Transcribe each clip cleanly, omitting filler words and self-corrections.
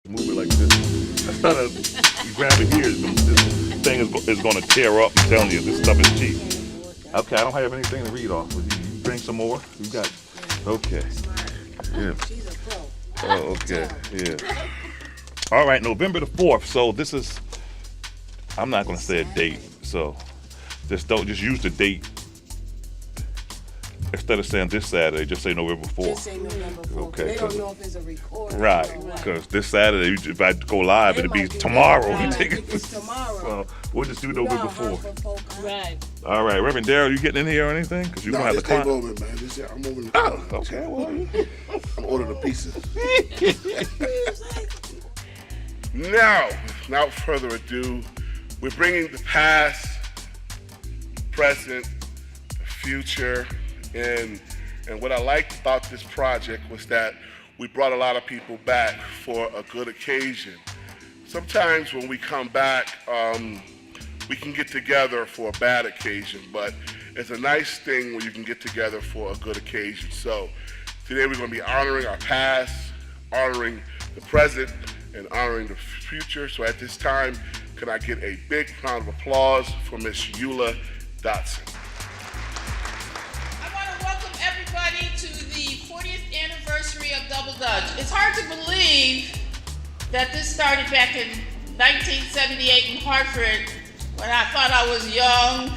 Move it like this. Instead of you grab it here, this thing is going to tear up. I'm telling you, this stuff is cheap. Okay, I don't have anything to read off. You bring some more? You got, okay. Yeah. Oh, okay, yeah. All right, November the 4th. So this is, I'm not going to say a date. So just use the date. Instead of saying this Saturday, just say November 4th. Just say November 4th. Okay. They don't know if it's a recording. Right, because this Saturday, if I go live, it'll be tomorrow. It's tomorrow. So we'll just do November 4th. Right. All right, Reverend Darrell, you getting in here or anything? Because you don't have to climb. No, man. I'm moving. Oh, okay. Well, I'm ordering the pieces. Now, without further ado, we're bringing the past, present, the future, and what I liked about this project was that we brought a lot of people back for a good occasion. Sometimes when we come back, we can get together for a bad occasion, but it's a nice thing when you can get together for a good occasion. So today we're going to be honoring our past, honoring the present, and honoring the future. So at this time, can I get a big round of applause for Miss Eula Dotson? I want to welcome everybody to the 40th anniversary of Double Dutch. It's hard to believe that this started back in 1978 in Hartford when I thought I was young,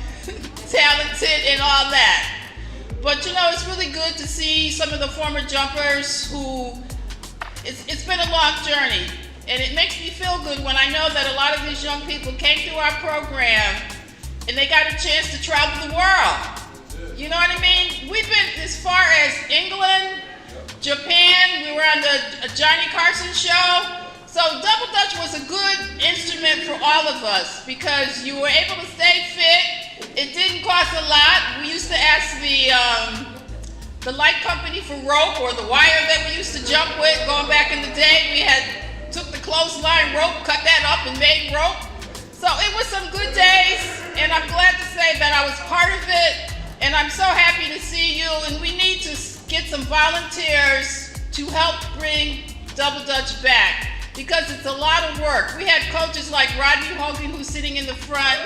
talented, and all that. But you know, it's really good to see some of the former jumpers who, it's been a long journey. And it makes me feel good when I know that a lot of these young people came through our program and they got a chance to travel the world. You know what I mean? We've been as far as England, Japan, we were on the Johnny Carson show. So Double Dutch was a good instrument for all of us because you were able to stay fit. It didn't cost a lot. We used to ask the light company for rope or the wire that we used to jump with. Going back in the day, we took the clothesline rope, cut that up and made rope. So it was some good days, and I'm glad to say that I was part of it, and I'm so happy to see you, and we need to get some volunteers to help bring Double Dutch back, because it's a lot of work. We had coaches like Rodney Hogan, who's sitting in the front.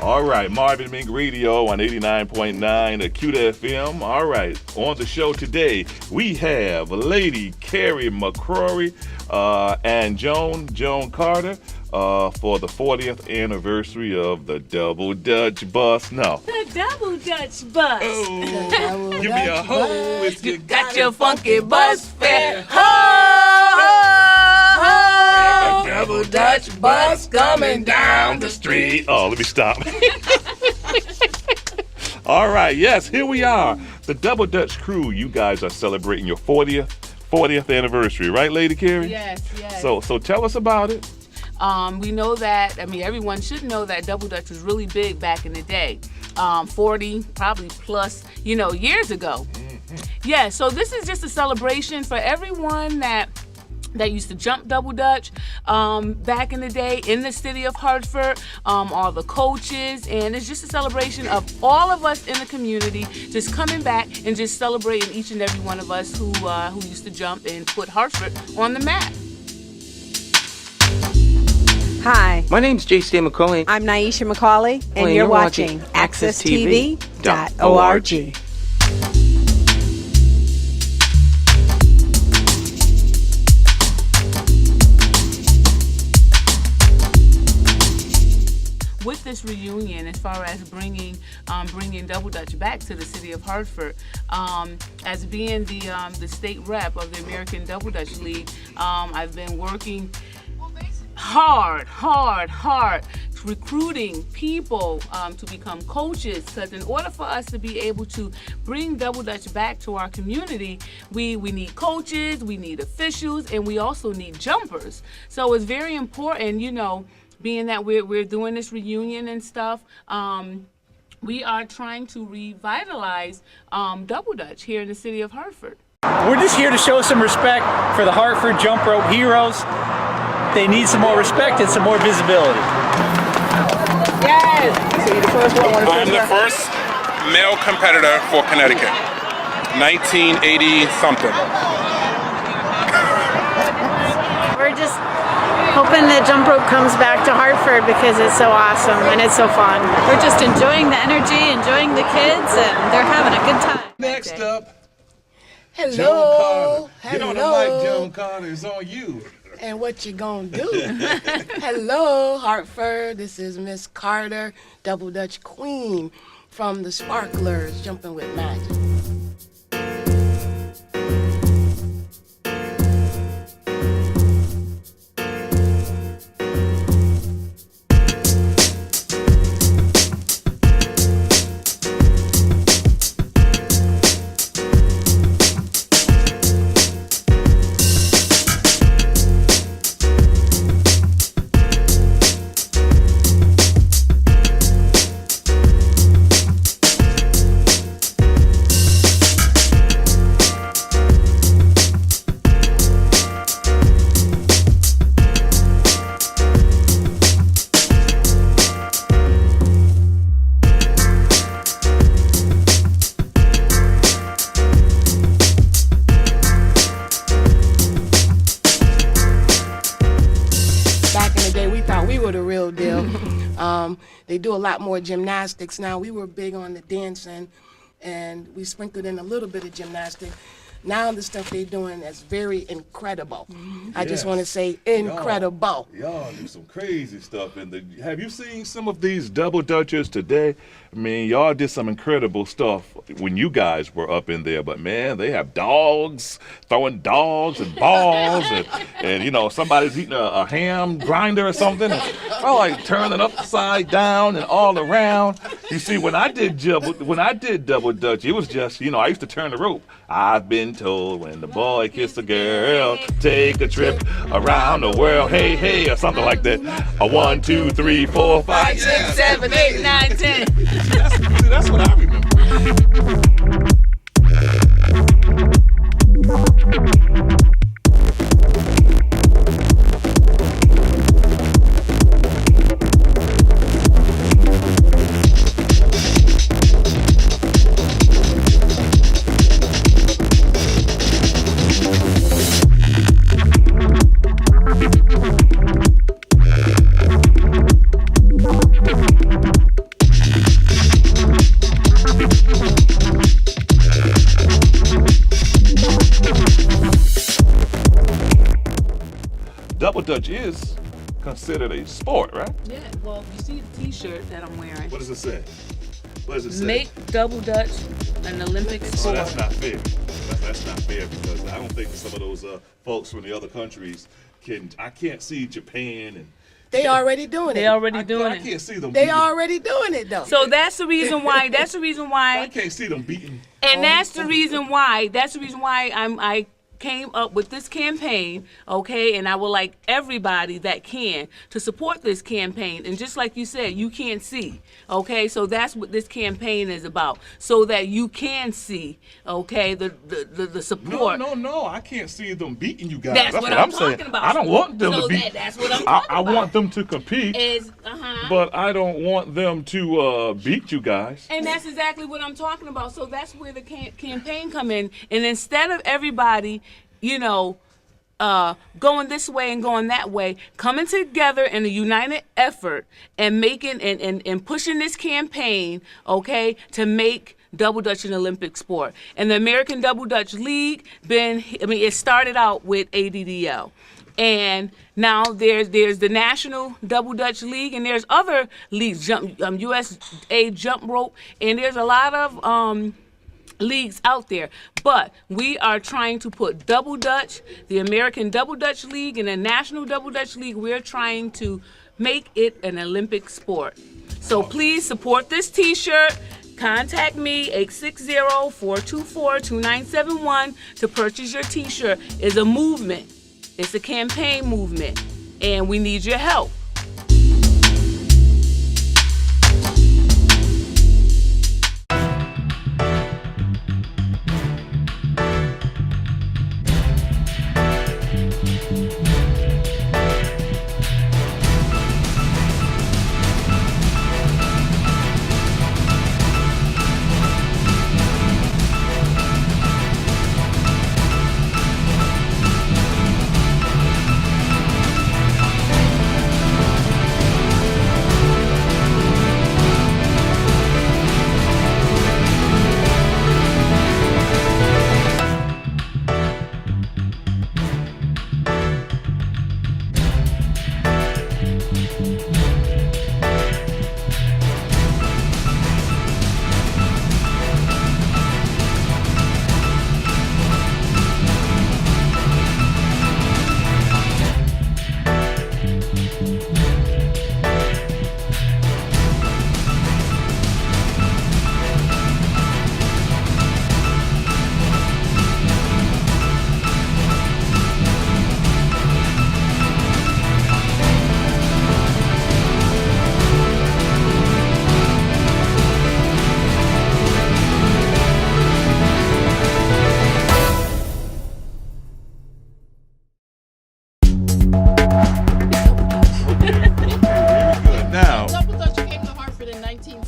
all right, Marvin Mink Radio on 89.9 Acute FM. All right, on the show today, we have Lady Carrie McCrory and Joan Carter for the 40th anniversary of the Double Dutch Bus. No. The Double Dutch Bus. Oh, give me a ho if you got your funky bus fare. Ho, ho, ho. The Double Dutch Bus coming down the street. Oh, let me stop. All right, yes, here we are. The Double Dutch crew, you guys are celebrating your 40th anniversary, right, Lady Carrie? Yes, yes. So tell us about it. We know that, everyone should know that Double Dutch was really big back in the day. 40, probably plus, years ago. Mm-hmm. Yeah, so this is just a celebration for everyone that used to jump Double Dutch back in the day in the city of Hartford, all the coaches, and it's just a celebration of all of us in the community just coming back and just celebrating each and every one of us who used to jump and put Hartford on the map. Hi, my name's J.C. McCauley. I'm Naisha McCauley, and you're watching AccessTV.org. With this reunion, as far as bringing Double Dutch back to the city of Hartford, as being the state rep of the American Double Dutch League, I've been working hard recruiting people to become coaches, because in order for us to be able to bring Double Dutch back to our community, we need coaches, we need officials, and we also need jumpers. So it's very important, being that we're doing this reunion and stuff, we are trying to revitalize Double Dutch here in the city of Hartford. We're just here to show some respect for the Hartford jump rope heroes. They need some more respect and some more visibility. Yes! So you're the first one. I'm the first male competitor for Connecticut. 1980 something. We're just hoping that jump rope comes back to Hartford because it's so awesome and it's so fun. We're just enjoying the energy, enjoying the kids, and they're having a good time. Next up, Hello. Joan Carter. Get Hello. on the mic, Joan Carter. It's on you. And what you gonna do? Hello, Hartford. This is Miss Carter, Double Dutch Queen from the Sparklers, Jumping with Magic. They do a lot more gymnastics now. We were big on the dancing, and we sprinkled in a little bit of gymnastics. Now the stuff they're doing is very incredible. I just want to say incredible. Y'all do some crazy stuff. Have you seen some of these double dutchers today? I mean, y'all did some incredible stuff when you guys were up in there. But man, they have dogs, throwing dogs and balls, and you know, somebody's eating a ham grinder or something. And, oh, like turning upside down and all around. You see, when I did double dutch, it was just, you know, I used to turn the rope. I've been told when the boy kissed a girl, take a trip around the world, hey, hey, or something like that. A 1, 2, 3, 4, 5, 6, 7, 8, 9, 10. That's what I remember. Double dutch is considered a sport, right? Yeah, well, you see the t-shirt that I'm wearing. What does it say? What does it say? Make double dutch an Olympic Oh, sport. that's not fair. That's not fair because I don't think some of those folks from the other countries I can't see Japan and. They already doing it. I can't see them. They already doing it though. So that's the reason why. I can't see them beating. And that's the reason why. I came up with this campaign, okay? And I would like everybody that can to support this campaign. And just like you said, you can't see, okay? So that's what this campaign is about, so that you can see, okay, the support. No, I can't see them beating you guys. That's what I'm saying. talking about. I don't want them So to beat. that's what I'm talking I about. want them to compete, but I don't want them to beat you guys. And that's exactly what I'm talking about. So that's where the campaign come in. And instead of everybody, you know, going this way and going that way, coming together in a united effort and making and pushing this campaign, okay, to make double dutch an Olympic sport. And the American Double Dutch League it started out with ADDL. And now there's the National Double Dutch League, and there's other leagues, USA Jump Rope, and there's a lot of leagues out there. But we are trying to put double dutch, the American Double Dutch League and the National Double Dutch League, we're trying to make it an Olympic sport. So please support this t-shirt. Contact me, 860-424-2971 to purchase your t-shirt. It's a movement. It's a campaign movement, and we need your help.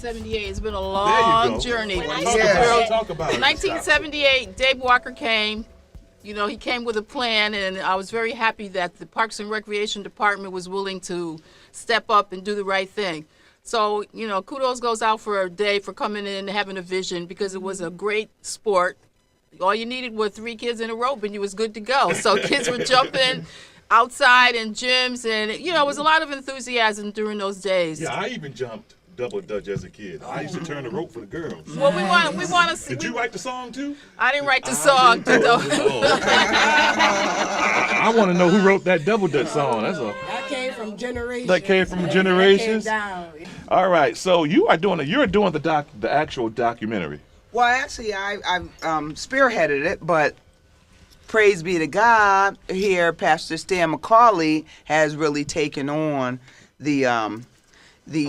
1978. It's been a There you long go. journey. Talk about it. 1978, Dave Walker came. You know, he came with a plan, and I was very happy that the Parks and Recreation Department was willing to step up and do the right thing. So, you know, kudos goes out for Dave for coming in and having a vision, because it was a great sport. All you needed were 3 kids in a rope, and you was good to go. So kids were jumping outside in gyms, and, you know, it was a lot of enthusiasm during those days. Yeah, I even jumped double dutch as a kid. I used to turn the rope for the girls. Well, we want to see. Did you write the song too? I didn't write the song. I want to know who wrote that double dutch song. That came from generations. That came from That generations? came down. All right, so you're doing the actual documentary. Well, actually, I spearheaded it, but praise be to God, here Pastor Stan McCauley has really taken on the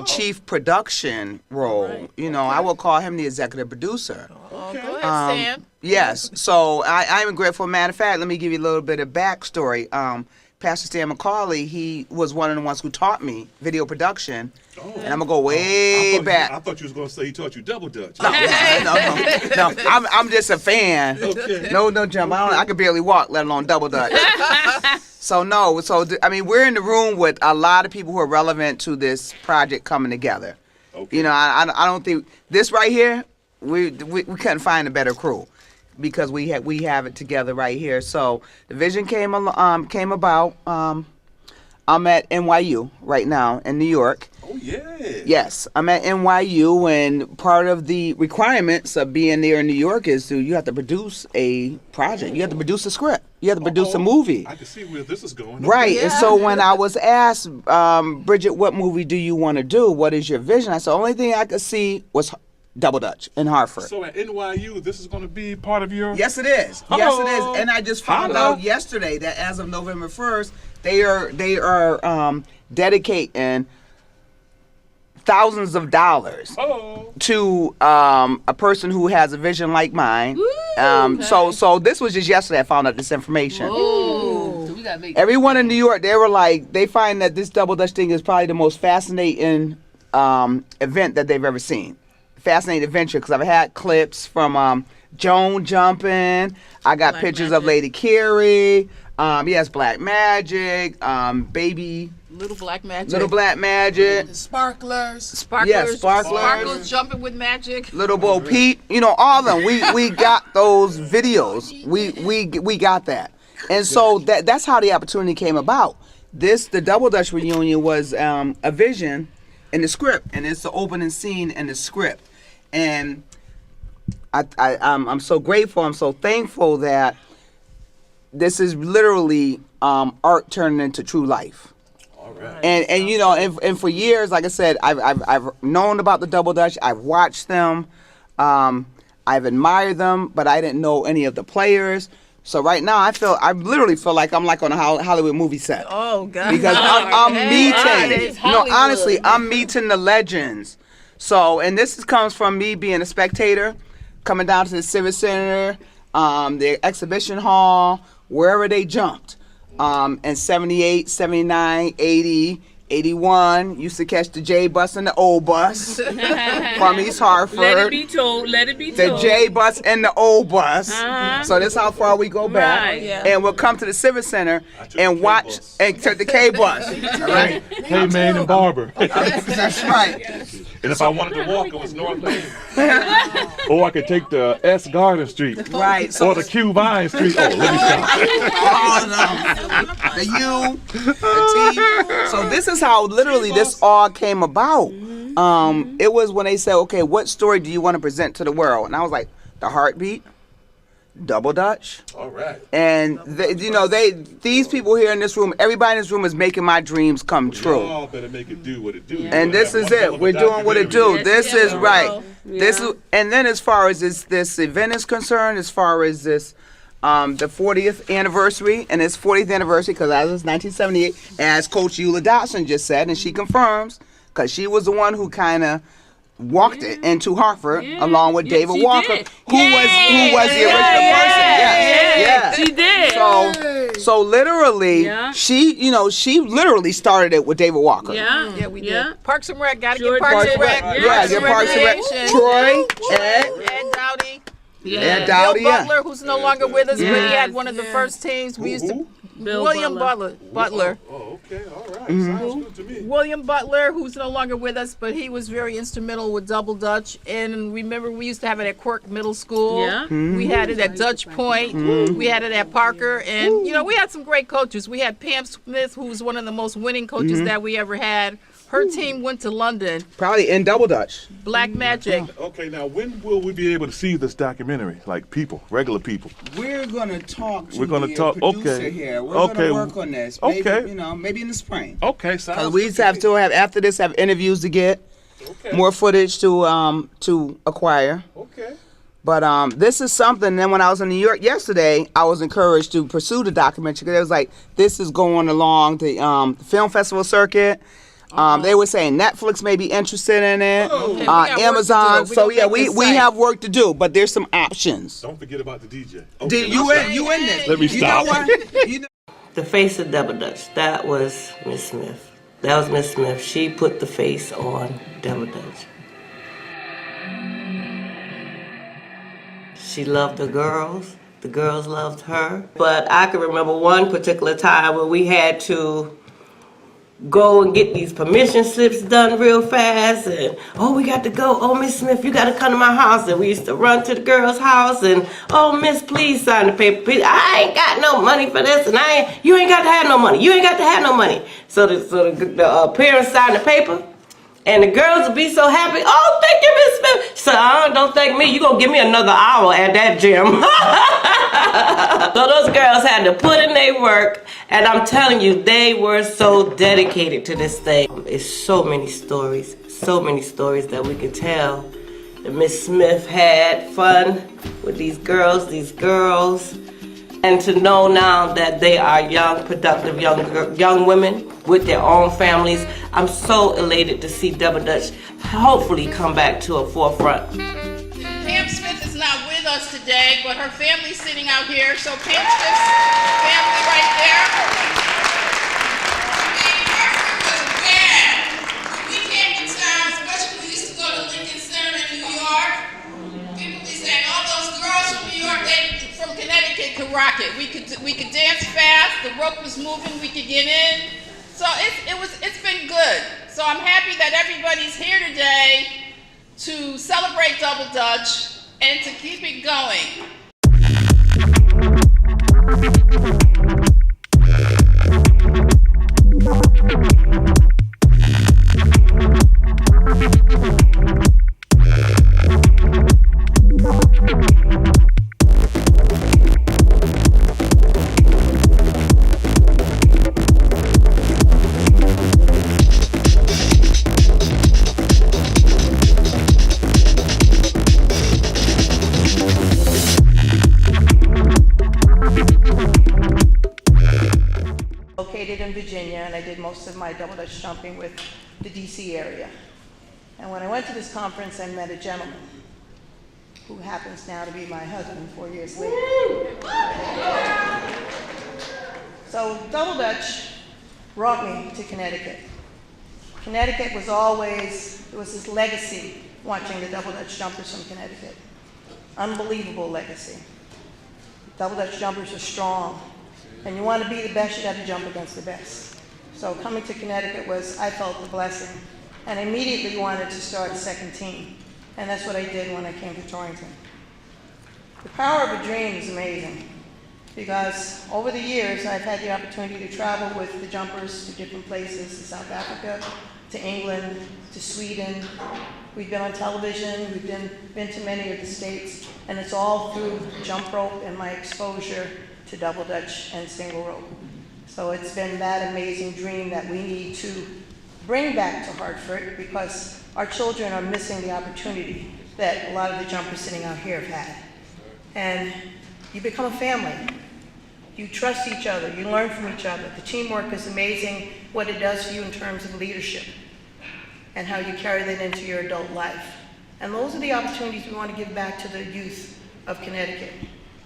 chief production role. Right. You know, I will call him the executive producer. Oh, go ahead, Stan. Yes, so I'm grateful. Matter of fact, let me give you a little bit of backstory. Pastor Stan McCauley, he was one of the ones who taught me video production, and I'm gonna go way back. I thought you was gonna say he taught you double dutch. No, I'm just a fan. Okay. No jump. I could barely walk, let alone double dutch. I mean, we're in the room with a lot of people who are relevant to this project coming together. Okay. You know, I don't think this right here, we couldn't find a better crew, because we have it together right here. So the vision came about. I'm at NYU right now in New York. Oh yeah. Yes, I'm at NYU, and part of the requirements of being there in New York is you have to produce a project. You have to produce a script. You have to produce a movie. I can see where this is going. Right, and so when I was asked, Bridget, what movie do you want to do? What is your vision? I said, the only thing I could see was double dutch in Hartford. So at NYU, this is going to be part of your... Yes, it is. Hello. Yes, it is. And I just found Hello. out yesterday that as of November 1st, they are dedicating thousands of dollars to a person who has a vision like mine. So this was just yesterday I found out this information. Ooh. So we gotta make Everyone in New York, they were like, they find that this double dutch thing is probably the most fascinating event that they've ever seen. Fascinating adventure, because I've had clips from Joan jumping. I got Black pictures Magic. of Lady Carey. Yes, Black Magic. Baby. Little Black Magic. Little Black Magic. The sparklers. Sparklers. Yes, Sparklers. Sparklers jumping with magic. Little Bo Peep. You know, all of them. We got those videos. We got that. And so that's how the opportunity came about. The Double Dutch reunion was a vision in the script, and it's the opening scene in the script. And I'm so grateful, I'm so thankful that this is literally art turning into true life. All right. And you know, and for years, like I said, I've known about the Double Dutch. I've watched them. I've admired them, but I didn't know any of the players. So right now, I literally feel like I'm like on a Hollywood movie set. Oh, God. Because I'm meeting, It's no, Hollywood. honestly, I'm meeting the legends. So, and comes from me being a spectator, coming down to the Civic Center, the exhibition hall, wherever they jumped. In 78, 79, 80, 81, used to catch the J bus and the O bus from East Hartford. Let it be told. Let it be The told. J bus and the O bus. So that's how far we go back. Right, yeah. And we'll come to the Civic Center and watch and take the K bus. All right. Hey, man, and Barber. That's right. And if I wanted to walk, it was North Lane. Or I could take the S Garden Street. Right. Or the Q Vine Street. Oh, let me stop. The U, the T. So this is how literally this all came about. It was when they said, okay, what story do you want to present to the world? And I was like, the heartbeat, Double Dutch. All right. And these people here in this room, everybody in this room is making my dreams come true. Y'all better make it do what it do. And this is it. We're doing what it do. This is right. Yeah. This is, and then as far as this event is concerned, as far as this, the 40th anniversary, and it's 40th anniversary because that was 1978, as Coach Eula Dotson just said, and she confirms, because she was the one who kind of walked it into Hartford along with David she Walker, did. who was the original person. Yes. She did. So literally, Yeah. she literally started it with David Walker. Yeah. Yeah, we did. Parks and Rec, gotta Sure get Parks did. and Rec. Yeah, get Parks and Rec. Troy, Ed Dowdy. Ed Dowdy, Bill yeah. Butler, who's no longer with us, but he Yes. had one of the first teams. We used to. Bill William Butler. Butler. Oh, okay, all right. Mm-hmm. Sounds good to me. William Butler, who's no longer with us, but he was very instrumental with Double Dutch. And remember, we used to have it at Quirk Middle School. Yeah. We had it at Dutch Point. We had it at Parker. And, we had some great coaches. We had Pam Smith, who was one of the most winning coaches that we ever had. Her team went to London. Probably in Double Dutch. Black Magic. Okay, now when will we be able to see this documentary? Like people, regular people. We're gonna talk to We're gonna the talk- producer okay. here. We're Okay. gonna work on this. Maybe, Okay. maybe in the spring. Okay, Because sounds we have to have after this have interviews to get more footage to acquire. Okay. But this is something. Then when I was in New York yesterday, I was encouraged to pursue the documentary because it was like this is going along the film festival circuit. They were saying Netflix may be interested in it, we got work to Amazon. do. We So gonna yeah, make this we site. have work to do, but there's some options. Don't forget about the DJ. Did you in this? Let me stop. You know what? You know- The face of Double Dutch, that was Miss Smith. That was Miss Smith. She put the face on Double Dutch. She loved the girls loved her. But I can remember one particular time where we had to go and get these permission slips done real fast, and we got to go. Oh, Miss Smith, you got to come to my house. And we used to run to the girl's house and, Miss, please sign the paper. Please. I ain't got no money for this, and you ain't got to have no money. You ain't got to have no money. So the parents signed the paper, and the girls would be so happy. Oh, thank you, Miss Smith. So don't thank me. You gonna give me another hour at that gym. So those girls had to put in their work, and I'm telling you, they were so dedicated to this thing. It's so many stories that we could tell. That Miss Smith had fun with these girls, and to know now that they are young, productive young women with their own families. I'm so elated to see Double Dutch hopefully come back to a forefront. Pam Smith is not with us today, but her family's sitting out here. So Pam Smith's family right there. Hartford was bad. When we came to town, especially we used to go to Lincoln Center in New York, people be saying, all those girls from New York, from Connecticut could rock it. We could dance fast, the rope was moving, we could get in. So it's been good. So I'm happy that everybody's here today to celebrate Double Dutch and to keep it going. Located in Virginia, and I did most of my Double Dutch jumping with the DC area. And when I went to this conference, I met a gentleman who happens now to be my husband 4 years later. So Double Dutch brought me to Connecticut. Connecticut was always, there was this legacy watching the Double Dutch jumpers from Connecticut. Unbelievable legacy. Double Dutch jumpers are strong. And you want to be the best, you got to jump against the best. So coming to Connecticut was, I felt, a blessing. And I immediately wanted to start a second team. And that's what I did when I came to Torrington. The power of a dream is amazing. Because over the years, I've had the opportunity to travel with the jumpers to different places, to South Africa, to England, to Sweden. We've been on television, we've been to many of the states, and it's all through jump rope and my exposure to Double Dutch and single rope. So it's been that amazing dream that we need to bring back to Hartford, because our children are missing the opportunity that a lot of the jumpers sitting out here have had. And you become a family. You trust each other, you learn from each other. The teamwork is amazing, what it does for you in terms of leadership and how you carry that into your adult life. And those are the opportunities we want to give back to the youth of Connecticut.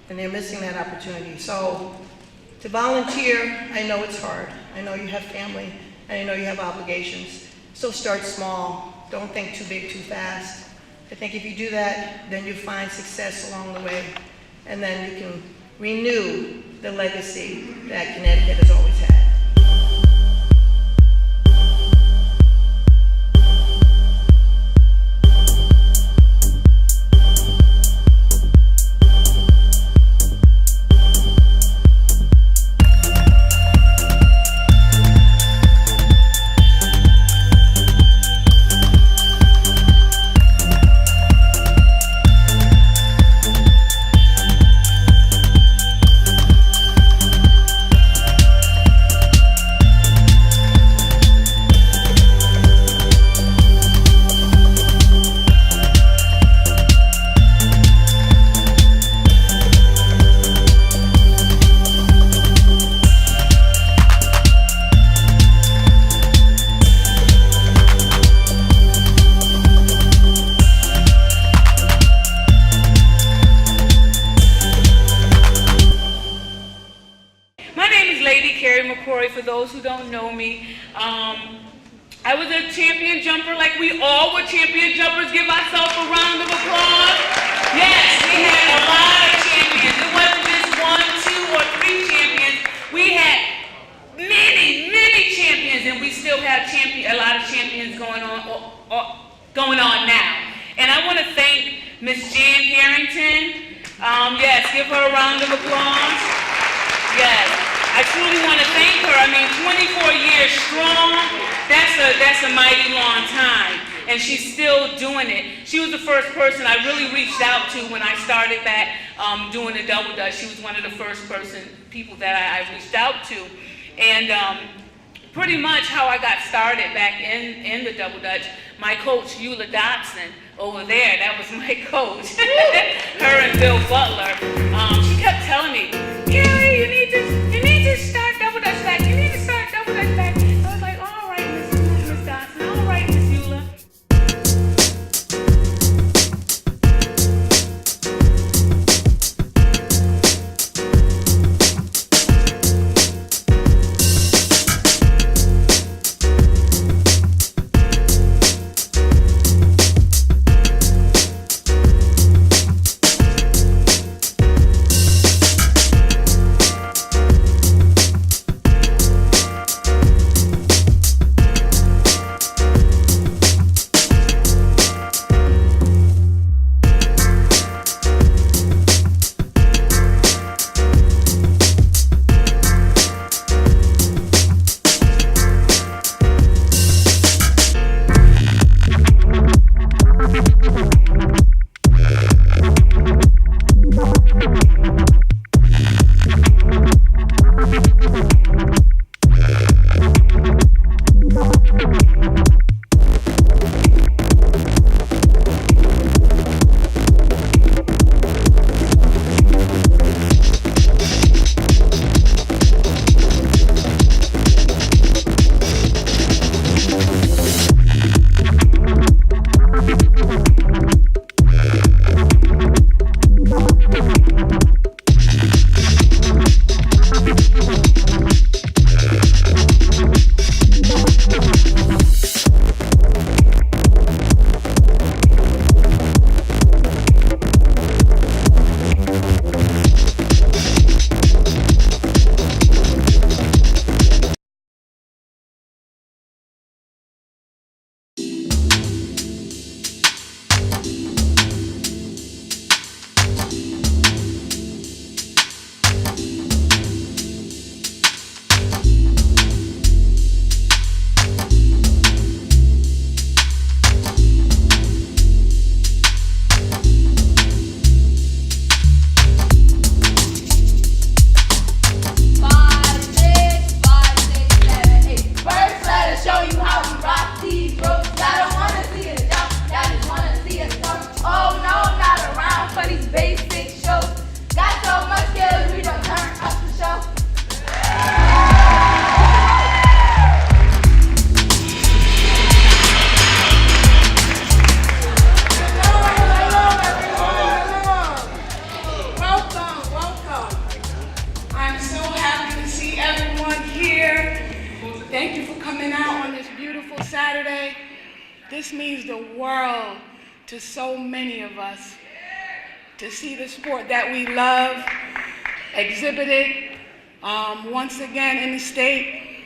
And they're missing that opportunity. So To volunteer, I know it's hard. I know you have family, and I know you have obligations. So start small. Don't think too big too fast. I think if you do that, then you find success along the way, and then you can renew the legacy that Connecticut has always had. For those who don't know me, I was a champion jumper, like we all were champion jumpers. Give ourselves a round of applause. Yes, we had a lot of champions. It wasn't just 1, 2, or 3 champions. We had many champions, and we still have a lot of champions going on now. And I want to thank Miss Jan Harrington. Yes, give her a round of applause. Yes. I truly want to thank her. I mean, 24 years strong, that's a mighty long time. And she's still doing it. She was the first person I really reached out to when I started back doing the double dutch. She was one of the first people that I reached out to. And pretty much how I got started back in the double dutch, my coach, Eula Dotson, over there, that was my coach. Her and Bill Butler. She kept telling me, Carrie, you need to start double dutch back. You need to start double dutch back. I was like, all right, Miss Dotson, all right, Miss Eula. Thank you for coming out on this beautiful Saturday. This means the world to so many of us, to see the sport that we love exhibited once again in the state.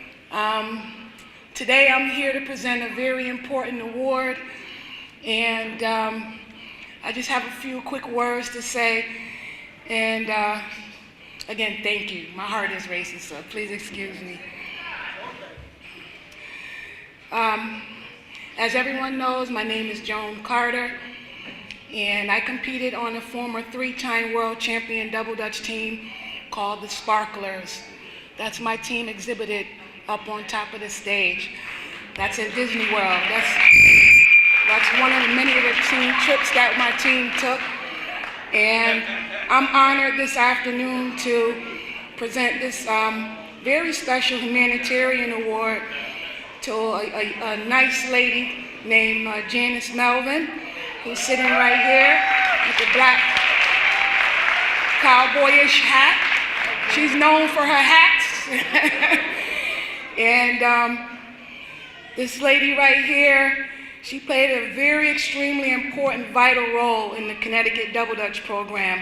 Today I'm here to present a very important award, and I just have a few quick words to say. And again, thank you. My heart is racing, so please excuse me. As everyone knows, my name is Joan Carter, and I competed on a former 3-time world champion double Dutch team called the Sparklers. That's my team exhibited up on top of the stage. That's at Disney World. That's one of the many of the team trips that my team took. And I'm honored this afternoon to present this very special humanitarian award to a nice lady named Janice Melvin, who's sitting right here with the black cowboyish hat. She's known for her hats. And this lady right here, she played a very extremely important, vital role in the Connecticut Double Dutch program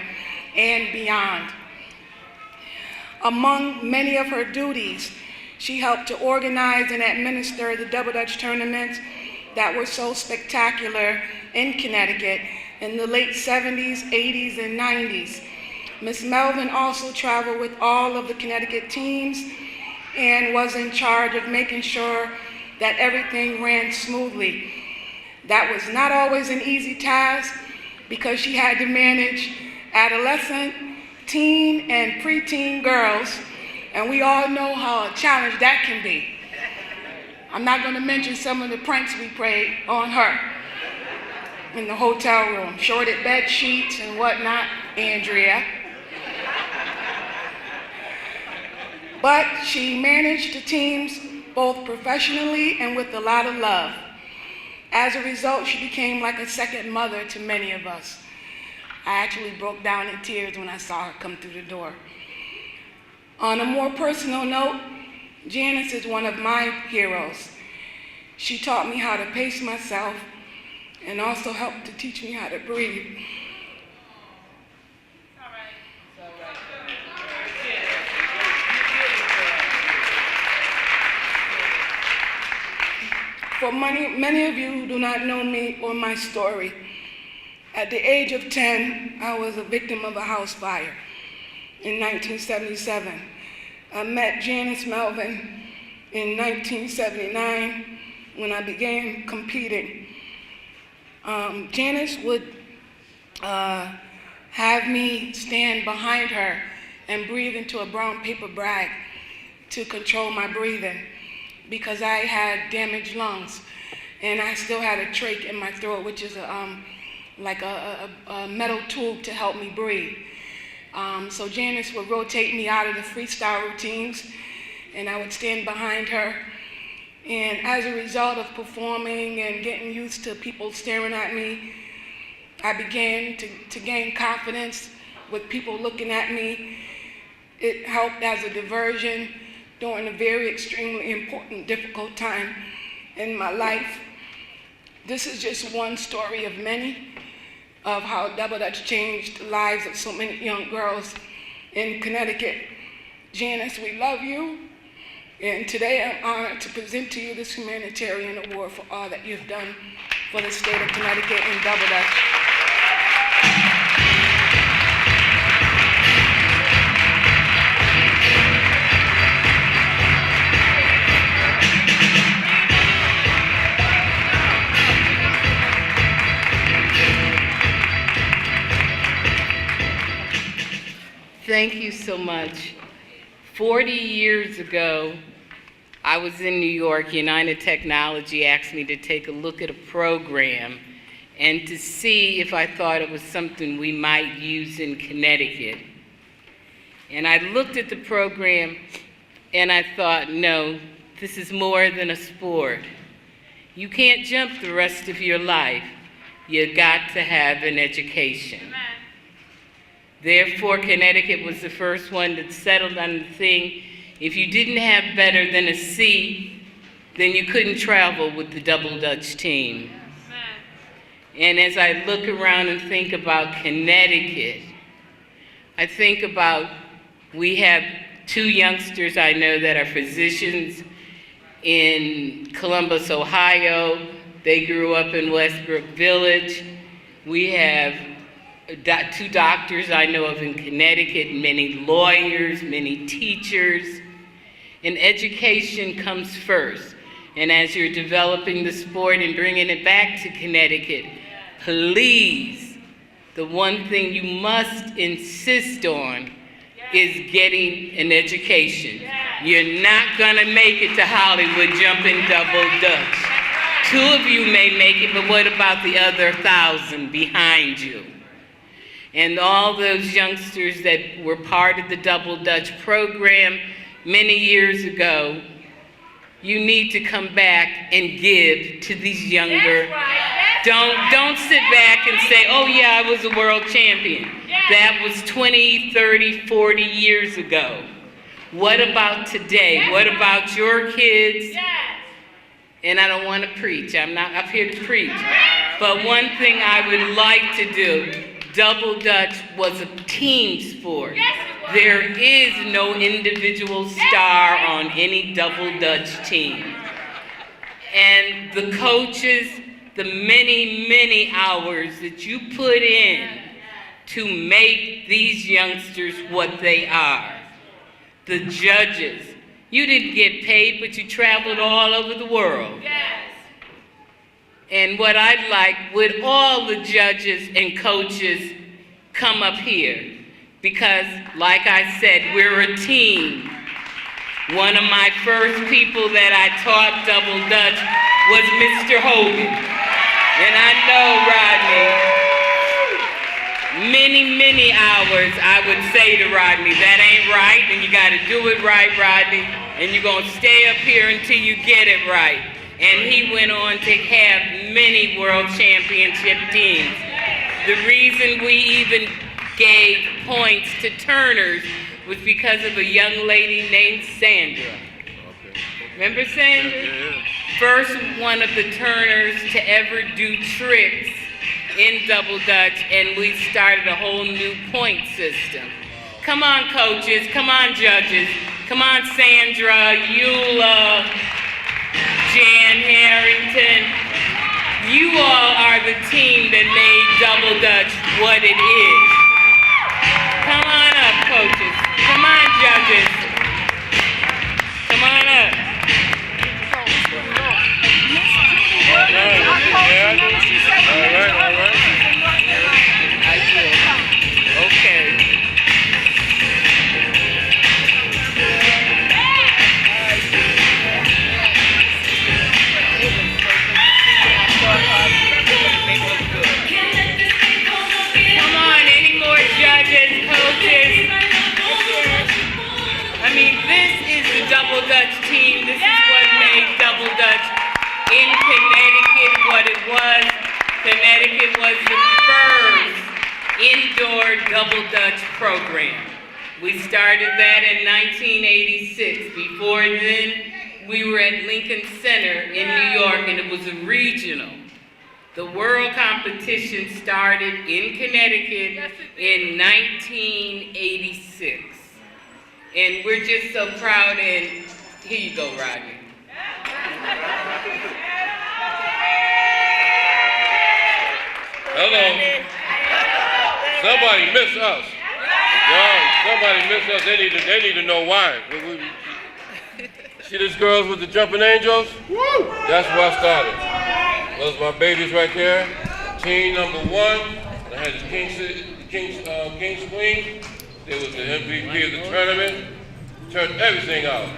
and beyond. Among many of her duties, she helped to organize and administer the double Dutch tournaments that were so spectacular in Connecticut in the late 70s, 80s, and 90s. Ms. Melvin also traveled with all of the Connecticut teams and was in charge of making sure that everything ran smoothly. That was not always an easy task because she had to manage adolescent, teen, and preteen girls, and we all know how a challenge that can be. I'm not going to mention some of the pranks we played on her in the hotel room, shorted bed sheets and whatnot, Andrea. But she managed the teams both professionally and with a lot of love. As a result, she became like a second mother to many of us. I actually broke down in tears when I saw her come through the door. On a more personal note, Janice is one of my heroes. She taught me how to pace myself and also helped to teach me how to breathe. For many of you who do not know me or my story, at the age of 10, I was a victim of a house fire in 1977. I met Janice Melvin in 1979 when I began competing. Janice would have me stand behind her and breathe into a brown paper bag to control my breathing because I had damaged lungs and I still had a trach in my throat, which is like a metal tube to help me breathe. So Janice would rotate me out of the freestyle routines and I would stand behind her. And as a result of performing and getting used to people staring at me, I began to gain confidence with people looking at me. It helped as a diversion during a very extremely important, difficult time in my life. This is just one story of many of how Double Dutch changed the lives of so many young girls in Connecticut. Janice, we love you. And today I'm honored to present to you this humanitarian award for all that you've done for the state of Connecticut in Double Dutch. Thank you so much. 40 years ago, I was in New York. United Technology asked me to take a look at a program and to see if I thought it was something we might use in Connecticut. And I looked at the program and I thought, no, this is more than a sport. You can't jump the rest of your life. You got to have an education. Therefore, Connecticut was the first one that settled on the thing. If you didn't have better than a C, then you couldn't travel with the Double Dutch team. And as I look around and think about Connecticut, I think about, we have 2 youngsters I know that are physicians in Columbus, Ohio. They grew up in Westbrook Village. We have 2 doctors I know of in Connecticut, many lawyers, many teachers. And education comes first. And as you're developing the sport and bringing it back to Connecticut, please, the one thing you must insist on is getting an education. You're not gonna make it to Hollywood jumping double dutch. 2 of you may make it, but what about the other 1,000 behind you? And all those youngsters that were part of the Double Dutch program many years ago, you need to come back and give to these younger. Don't sit back and say, oh yeah, I was a world champion. That was 20, 30, 40 years ago. What about today? What about your kids? And I don't want to preach. I'm not up here to preach. But one thing I would like to do, Double Dutch was a team sport. There is no individual star on any Double Dutch team. And the coaches, the many, many hours that you put in to make these youngsters what they are. The judges, you didn't get paid, but you traveled all over the world. And what I'd like, would all the judges and coaches come up here? Because, like I said, we're a team. One of my first people that I taught Double Dutch was Mr. Hogan. And I know Rodney, many hours I would say to Rodney, that ain't right, and you gotta do it right, Rodney, and you're gonna stay up here until you get it right. And he went on to have many world championship teams. The reason we even gave points to turners was because of a young lady named Sandra. Remember Sandra? First one of the turners to ever do tricks in Double Dutch, and we started a whole new point system. Come on, coaches, come on, judges, come on, Sandra, Eula, Jan Harrington. You all are the team that made Double Dutch what it is. Come on up, coaches. Come on, judges. Come on up. All right. I will. Okay. Come on, any more judges, coaches? I mean, this is the Double Dutch team. This is what made Double Dutch in Connecticut what it was. Connecticut was the first indoor Double Dutch program. We started that in 1986. Before then, we were at Lincoln Center in New York, and it was a regional. The world competition started in Connecticut in 1986. And we're just so proud, and here you go, Rodney. Hello. Somebody miss us. Somebody miss us. They need to know why. See these girls with the jumping angels? That's where I started. Those are my babies right there. Team number 1. I had the King's Queen. They was the MVP of the tournament. Turned everything out.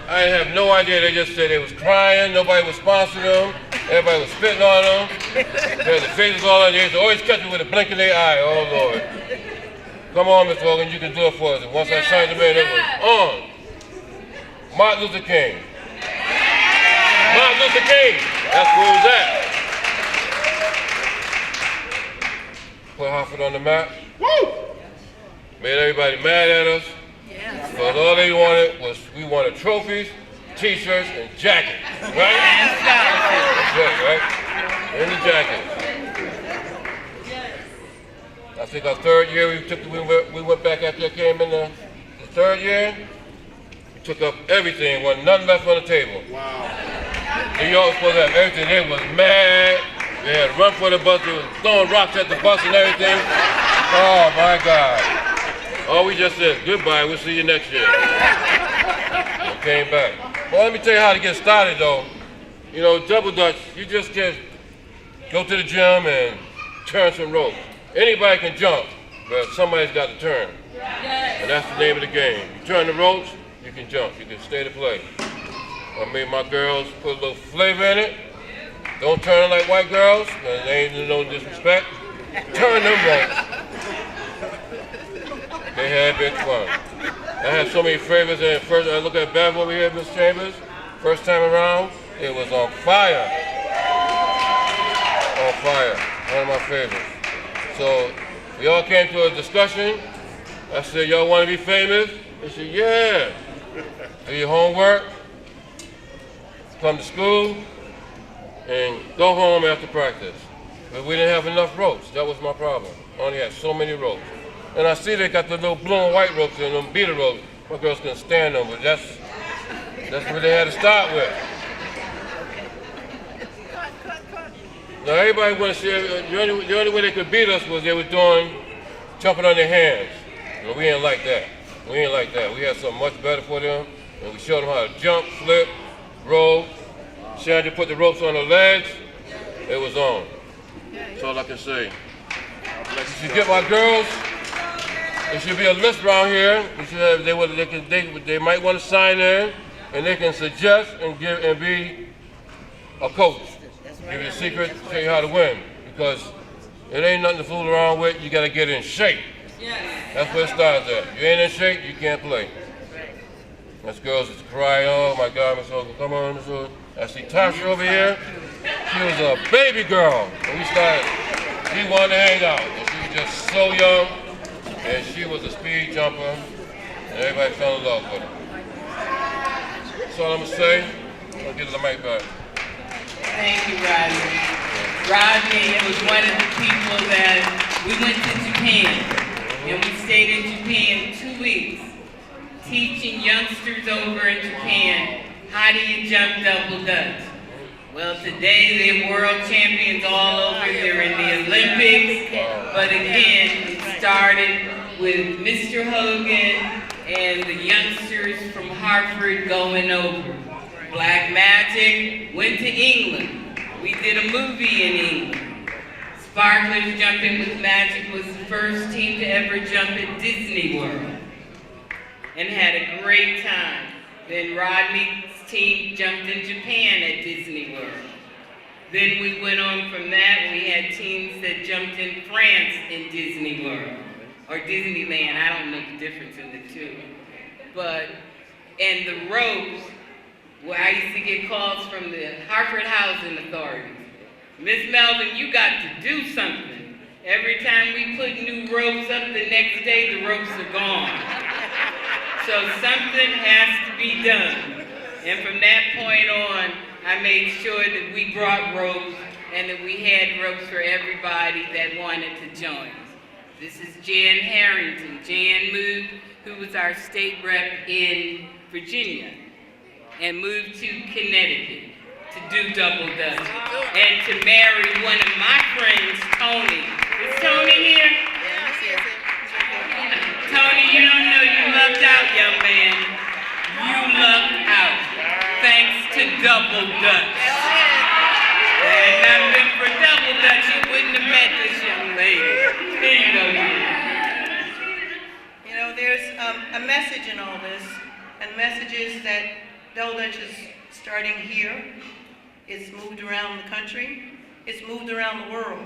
I have no idea. They just said they was crying. Nobody was sponsoring them. Everybody was spitting on them. They had the faces all on. They used to always catch me with a blink in their eye. Oh, Lord. Come on, Mr. Hogan, you can do it for us. And once I signed them in, it was on. Martin Luther King. Martin Luther King. That's where it was at. Put Hartford on the map. Woo! Made everybody mad at us. Because all they wanted was, we wanted trophies, t-shirts, and jackets, right? And scholarships. That's right, right? And the jackets. I think our third year we went back after I came in the third year. We took up everything, wasn't nothing left on the table. Wow. New York was supposed to have everything. They was mad. They had to run for the bus. They was throwing rocks at the bus and everything. Oh my God. Oh, we just said goodbye. We'll see you next year. And came back. Well, let me tell you how to get started though. You know, double dutch, you just can't go to the gym and turn some ropes. Anybody can jump, but somebody's got to turn. And that's the name of the game. You turn the ropes, you can jump. You can stay to play. I made my girls put a little flavor in it. Don't turn like white girls, because they ain't no disrespect. Turn them ropes. They had big fun. I had so many favorites, and first I look at Bev over here, Miss Chambers. First time around, it was on fire. On fire. One of my favorites. So we all came to a discussion. I said, y'all want to be famous? They said, yeah. Do your homework, come to school, and go home after practice. But we didn't have enough ropes. That was my problem. I only had so many ropes. And I see they got the little blue and white ropes and them beater ropes. My girls couldn't stand them, but that's what they had to start with. Now everybody want to see, the only way they could beat us was they were jumping on their hands. And we ain't like that. We ain't like that. We had something much better for them, and we showed them how to jump, flip, roll. Shandy put the ropes on her legs. It was on. That's all I can say. You should get my girls. There should be a list around here. You should have, they might want to sign in, and they can suggest and be a coach. Give you a secret, show you how to win. Because it ain't nothing to fool around with. You got to get in shape. That's where it starts at. You ain't in shape, you can't play. Us girls just cry, oh my God, Miss Hogan, come on, Miss Hogan. I see Tasha over here. She was a baby girl when we started. She wanted to hang out. And she was just so young, and she was a speed jumper, and everybody fell in love with her. That's all I'm gonna say. I'll give the mic back. Thank you, Rodney. Rodney was one of the people that we went to Japan, and we stayed in Japan 2 weeks, teaching youngsters over in Japan, how do you jump double dutch? Well, today they're world champions all over. They're in the Olympics. But again, it started with Mr. Hogan and the youngsters from Hartford going over. Black Magic went to England. We did a movie in England. Sparklers Jumping with Magic was the first team to ever jump at Disney World and had a great time. Then Rodney's team jumped in Japan at Disney World. Then we went on from that. We had teams that jumped in France in Disney World, or Disneyland. I don't know the difference in the two. And the ropes, well, I used to get calls from the Hartford Housing Authority. Miss Melvin, you got to do something. Every time we put new ropes up, the next day the ropes are gone. So something has to be done. And from that point on, I made sure that we brought ropes and that we had ropes for everybody that wanted to join. This is Jan Harrington. Jan moved, who was our state rep in Virginia, and moved to Connecticut to do double dutch and to marry one of my friends, Tony. Is Tony here? Tony, you don't know you lucked out, young man. You lucked out, thanks to double dutch. Had not been for double dutch, you wouldn't have met this young lady. Here you go, You know, there's a message in all this, and the message is that double dutch is starting here. It's moved around the country. It's moved around the world.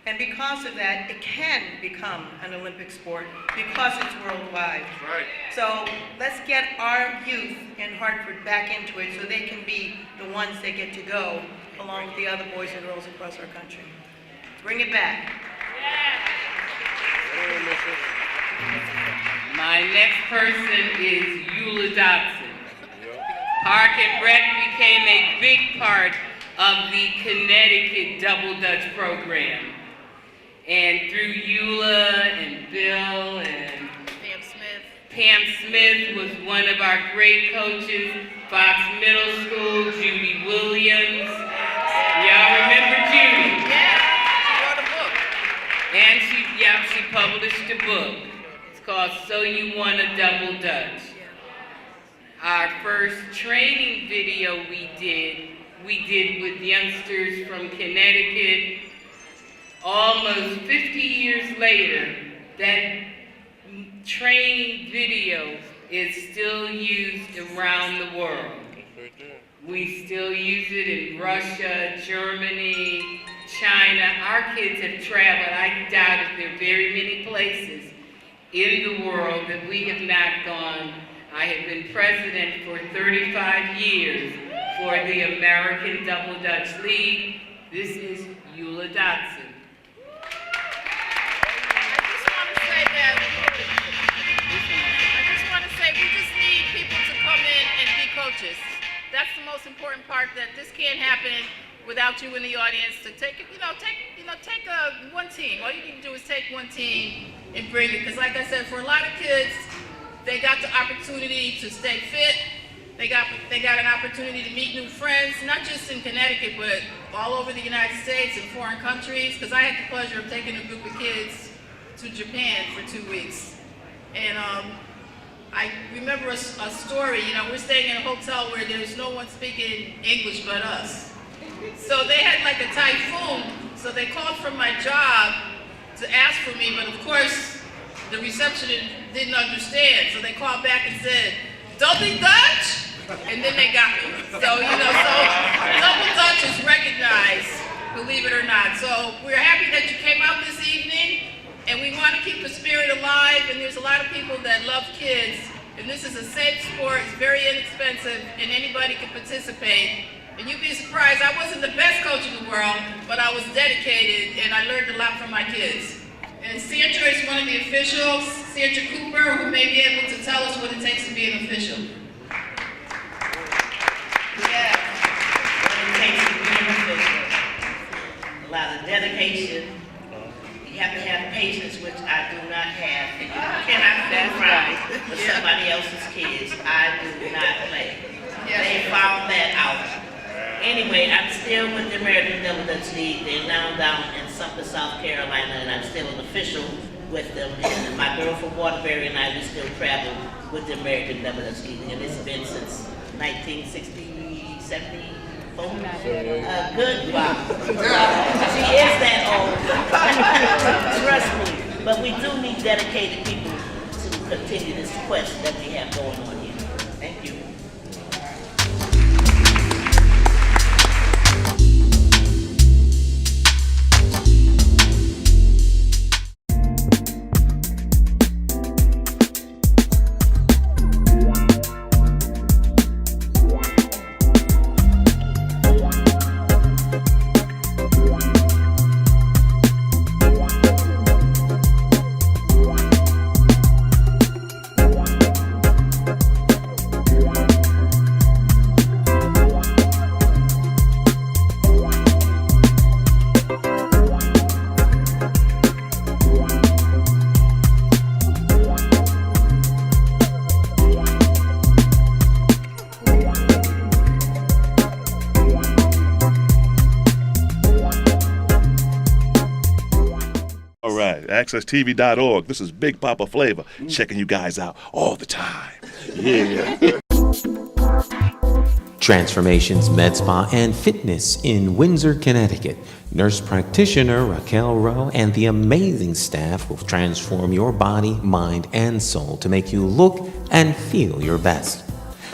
And because of that, it can become an Olympic sport because it's worldwide. Right. So let's get our youth in Hartford back into it so they can be the ones that get to go along with the other boys and girls across our country. Bring it back. My next person is Eula Dotson. Park and Rec became a big part of the Connecticut Double Dutch program. And through Eula and Bill and Pam Smith was one of our great coaches. Fox Middle School, Judy Williams. Y'all remember Judy? Yeah, she wrote a book. And she published a book. It's called So You Want a Double Dutch. Our first training video we did with youngsters from Connecticut. Almost 50 years later, that training video is still used around the world. We still use it in Russia, Germany, China. Our kids have traveled. I doubt if there are very many places in the world that we have not gone. I have been president for 35 years for the American Double Dutch League. This is Eula Dotson. We just need people to come in and be coaches. That's the most important part, that this can't happen without you in the audience to take one team. All you need to do is take one team and bring it. Because like I said, for a lot of kids, they got the opportunity to stay fit. They got an opportunity to meet new friends, not just in Connecticut, but all over the United States and foreign countries. Because I had the pleasure of taking a group of kids to Japan for 2 weeks. And I remember a story, we're staying in a hotel where there's no one speaking English but us. So they had like a typhoon, so they called from my job to ask for me, but of course the receptionist didn't understand, so they called back and said, "Double Dutch?" And then they got me. So, Double Dutch is recognized, believe it or not. So we're happy that you came out this evening. And we want to keep the spirit alive, and there's a lot of people that love kids, and this is a safe sport, it's very inexpensive, and anybody can participate. And you'd be surprised, I wasn't the best coach in the world, but I was dedicated, and I learned a lot from my kids. And Sandra is one of the officials, Sandra Cooper, who may be able to tell us what it takes to be an official. Yeah, what it takes to be an official. A lot of dedication. You have to have patience, which I do not have. And you cannot feel right for somebody else's kids. I do not play. They found that out. Anyway, I'm still with the American Double Dutch League. They're now down in Sumter, South Carolina, and I'm still an official with them. And my girl from Waterbury and I, we still travel with the American Double Dutch League. And it's been since 1960, 70. Good. Wow. She is that old. Trust me. But we do need dedicated people to continue this quest that we have going on here. Thank you. AccessTV.org. This is Big Papa Flavor checking you guys out all the time. Yeah. Transformations Med Spa and Fitness in Windsor, Connecticut. Nurse practitioner Raquel Rowe and the amazing staff will transform your body, mind, and soul to make you look and feel your best.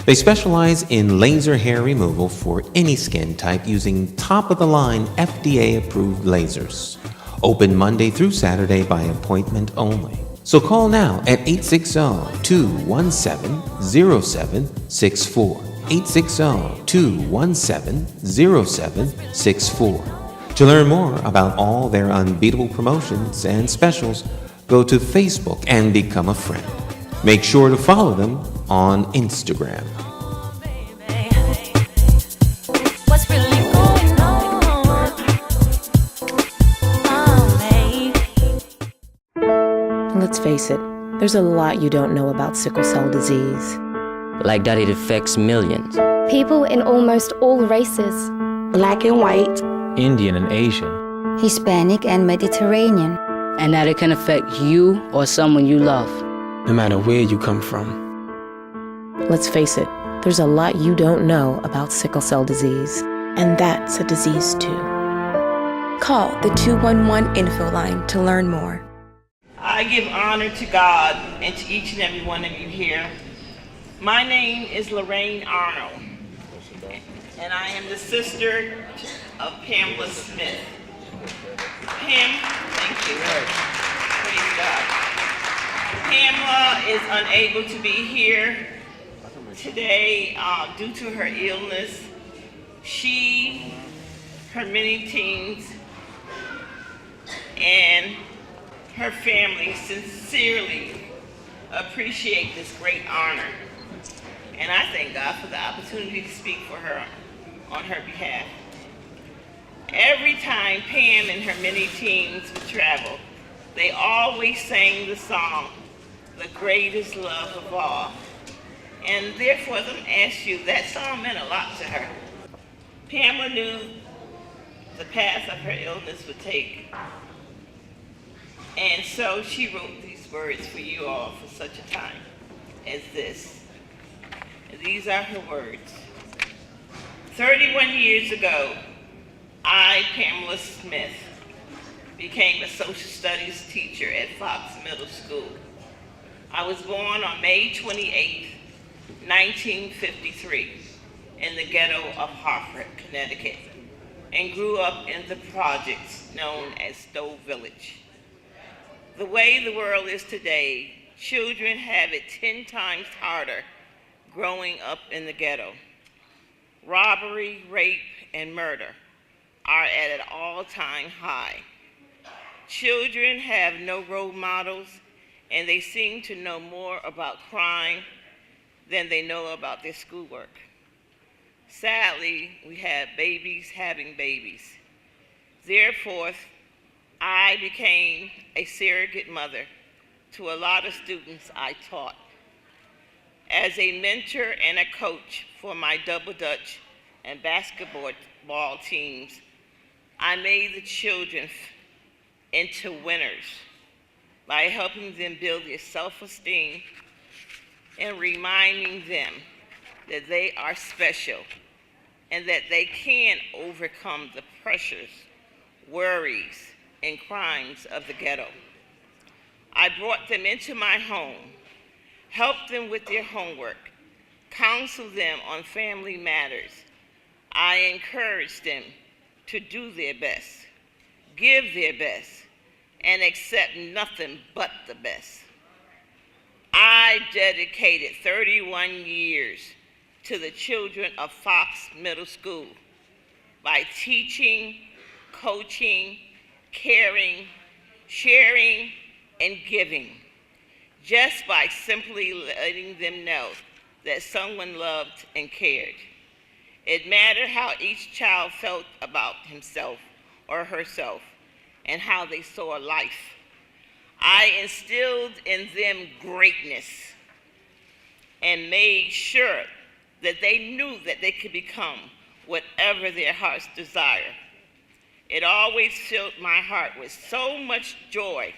They specialize in laser hair removal for any skin type using top-of-the-line FDA-approved lasers. Open Monday through Saturday by appointment only. So call now at 860-217-0764. 860-217-0764. To learn more about all their unbeatable promotions and specials, go to Facebook and become a friend. Make sure to follow them on Instagram. face it, there's a lot you don't know about sickle cell disease. Like that it affects millions. People in almost all races. Black and white. Indian and Asian. Hispanic and Mediterranean. And that it can affect you or someone you love. No matter where you come from. Let's face it, there's a lot you don't know about sickle cell disease. And that's a disease too. Call the 211 info line to learn more. I give honor to God and to each and every one of you here. My name is Lorraine Arnold, and I am the sister of Pamela Smith. Pam, thank you. Praise God. Pamela is unable to be here today due to her illness. She, her many teens, and her family sincerely appreciate this great honor. And I thank God for the opportunity to speak for her on her behalf. Every time Pam and her many teens would travel, they always sang the song, "The Greatest Love of All." And therefore, let me ask you, that song meant a lot to her. Pamela knew the path of her illness would take. And so she wrote these words for you all for such a time as this. And these are her words. 31 years ago, I, Pamela Smith, became a social studies teacher at Fox Middle School. I was born on May 28, 1953, in the ghetto of Hartford, Connecticut, and grew up in the projects known as Stowe Village. The way the world is today, children have it 10 times harder growing up in the ghetto. Robbery, rape, and murder are at an all-time high. Children have no role models, and they seem to know more about crime than they know about their schoolwork. Sadly, we have babies having babies. Therefore, I became a surrogate mother to a lot of students I taught. As a mentor and a coach for my double dutch and basketball teams, I made the children into winners by helping them build their self-esteem and reminding them that they are special and that they can overcome the pressures, worries, and crimes of the ghetto. I brought them into my home, helped them with their homework, counseled them on family matters. I encouraged them to do their best, give their best, and accept nothing but the best. I dedicated 31 years to the children of Fox Middle School by teaching, coaching, caring, sharing, and giving, just by simply letting them know that someone loved and cared. It mattered how each child felt about himself or herself and how they saw life. I instilled in them greatness and made sure that they knew that they could become whatever their hearts desire. It always filled my heart with so much joy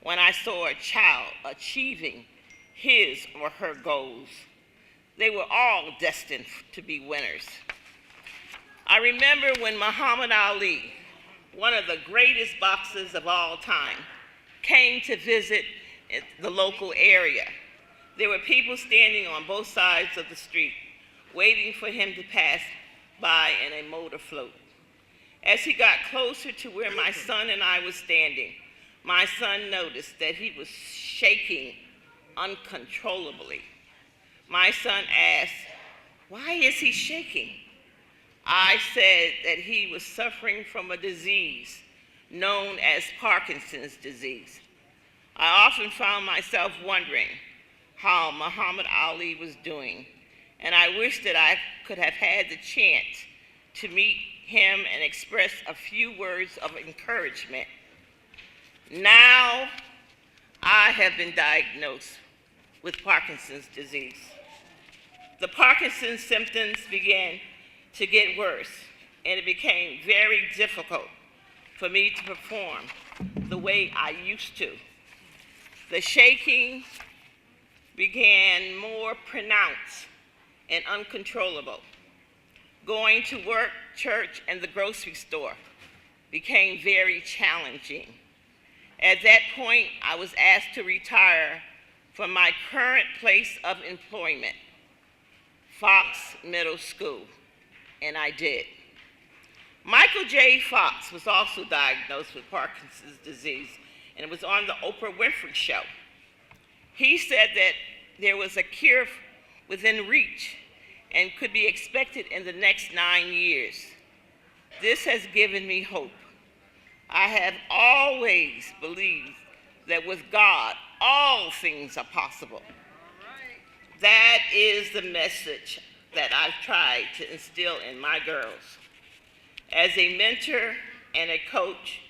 when I saw a child achieving his or her goals. They were all destined to be winners. I remember when Muhammad Ali, one of the greatest boxers of all time, came to visit the local area. There were people standing on both sides of the street, waiting for him to pass by in a motor float. As he got closer to where my son and I were standing, my son noticed that he was shaking uncontrollably. My son asked, "Why is he shaking?" I said that he was suffering from a disease known as Parkinson's disease. I often found myself wondering how Muhammad Ali was doing, and I wish that I could have had the chance to meet him and express a few words of encouragement. Now, I have been diagnosed with Parkinson's disease. The Parkinson's symptoms began to get worse, and it became very difficult for me to perform the way I used to. The shaking began more pronounced and uncontrollable. Going to work, church, and the grocery store became very challenging. At that point, I was asked to retire from my current place of employment, Fox Middle School, and I did. Michael J. Fox was also diagnosed with Parkinson's disease, and it was on the Oprah Winfrey Show. He said that there was a cure within reach and could be expected in the next 9 years. This has given me hope. I have always believed that with God, all things are possible. That is the message that I've tried to instill in my girls. As a mentor and a coach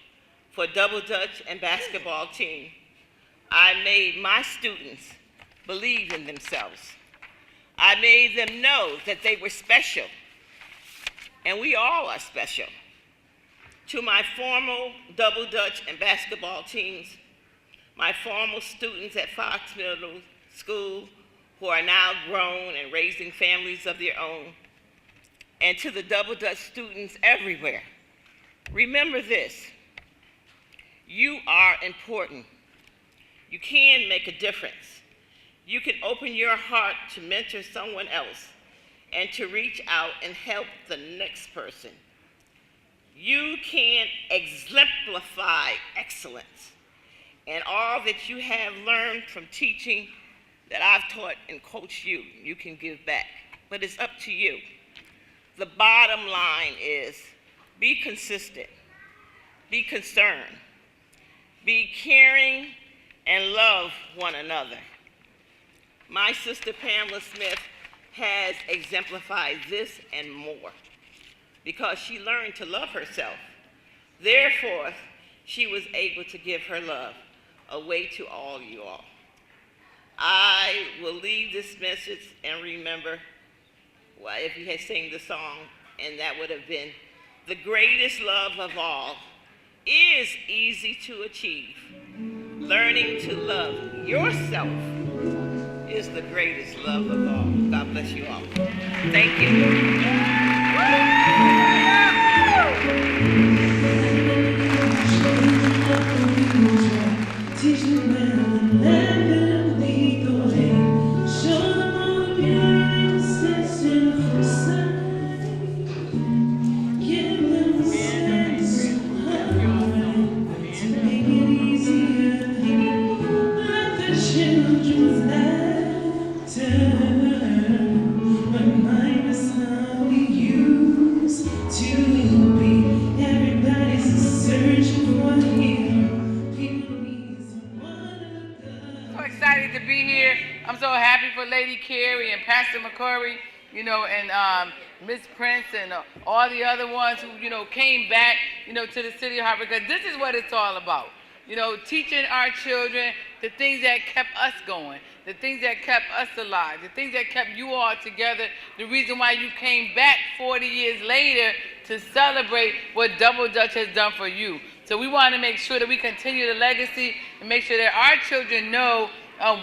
for Double Dutch and basketball team, I made my students believe in themselves. I made them know that they were special, and we all are special. To my former Double Dutch and basketball teams, my former students at Fox Middle School who are now grown and raising families of their own, and to the Double Dutch students everywhere, remember this: you are important. You can make a difference. You can open your heart to mentor someone else and to reach out and help the next person. You can exemplify excellence, and all that you have learned from teaching that I've taught and coached you, you can give back. But it's up to you. The bottom line is be consistent, be concerned, be caring, and love one another. My sister Pamela Smith has exemplified this and more because she learned to love herself. Therefore, she was able to give her love away to all you all. I will leave this message and remember, well, if you had sang the song, and that would have been, the greatest love of all is easy to achieve. Learning to love yourself is the greatest love of all. God bless you all. Thank you. I'm so happy for Lady Carey and Pastor McCauley, and Miss Prince and all the other ones who, came back, to the city of Hartford, because this is what it's all about. Teaching our children the things that kept us going, the things that kept us alive, the things that kept you all together, the reason why you came back 40 years later to celebrate what Double Dutch has done for you. So we want to make sure that we continue the legacy and make sure that our children know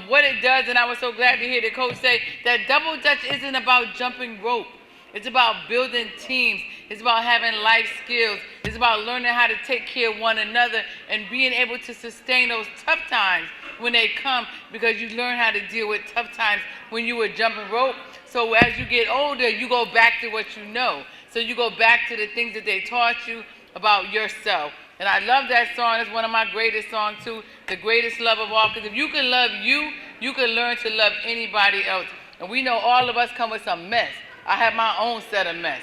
what it does. And I was so glad to hear the coach say that Double Dutch isn't about jumping rope. It's about building teams. It's about having life skills. It's about learning how to take care of one another and being able to sustain those tough times when they come, because you learn how to deal with tough times when you were jumping rope. So as you get older, you go back to what you know. So you go back to the things that they taught you about yourself. And I love that song. It's one of my greatest songs too, The Greatest Love of All. Because if you can love you, you can learn to love anybody else. And we know all of us come with some mess. I have my own set of mess.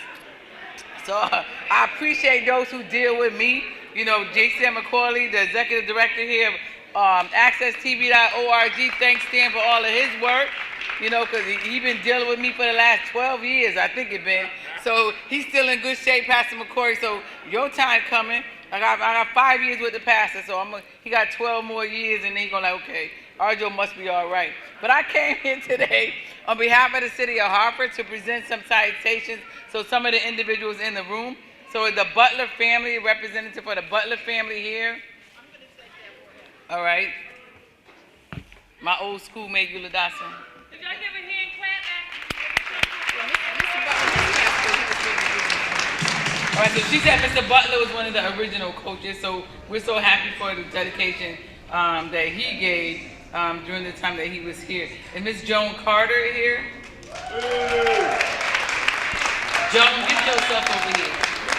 So I appreciate those who deal with me. J.C. McCauley, the executive director here of AccessTV.org, thanks Stan for all of his work. Because he's been dealing with me for the last 12 years, I think it's been. So he's still in good shape, Pastor McCauley. So your time coming. I got 5 years with the pastor, so he got 12 more years, and then he's gonna like, okay, Arjo must be all right. But I came here today on behalf of the city of Hartford to present some citations. So some of the individuals in the room. So the Butler family, representative for the Butler family here. All right. My old schoolmate, Eula Dawson. Did y'all give a hand clap back? All right, so she said Mr. Butler was one of the original coaches, so we're so happy for the dedication that he gave during the time that he was here. And Miss Joan Carter here. Joan, get yourself over here.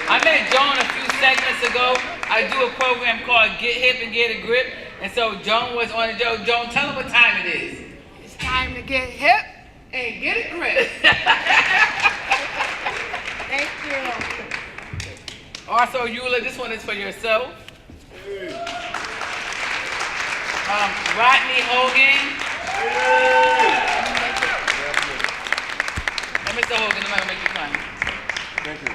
I met Joan a few segments ago. I do a program called Get Hip and Get a Grip. And so Joan was on the show. Joan, tell them what time it is. It's time to get hip and get a grip. Thank you. Also, Eula, this one is for yourself. Rodney Hogan. And Mr. Hogan, I'm going to make you fun. Thank you.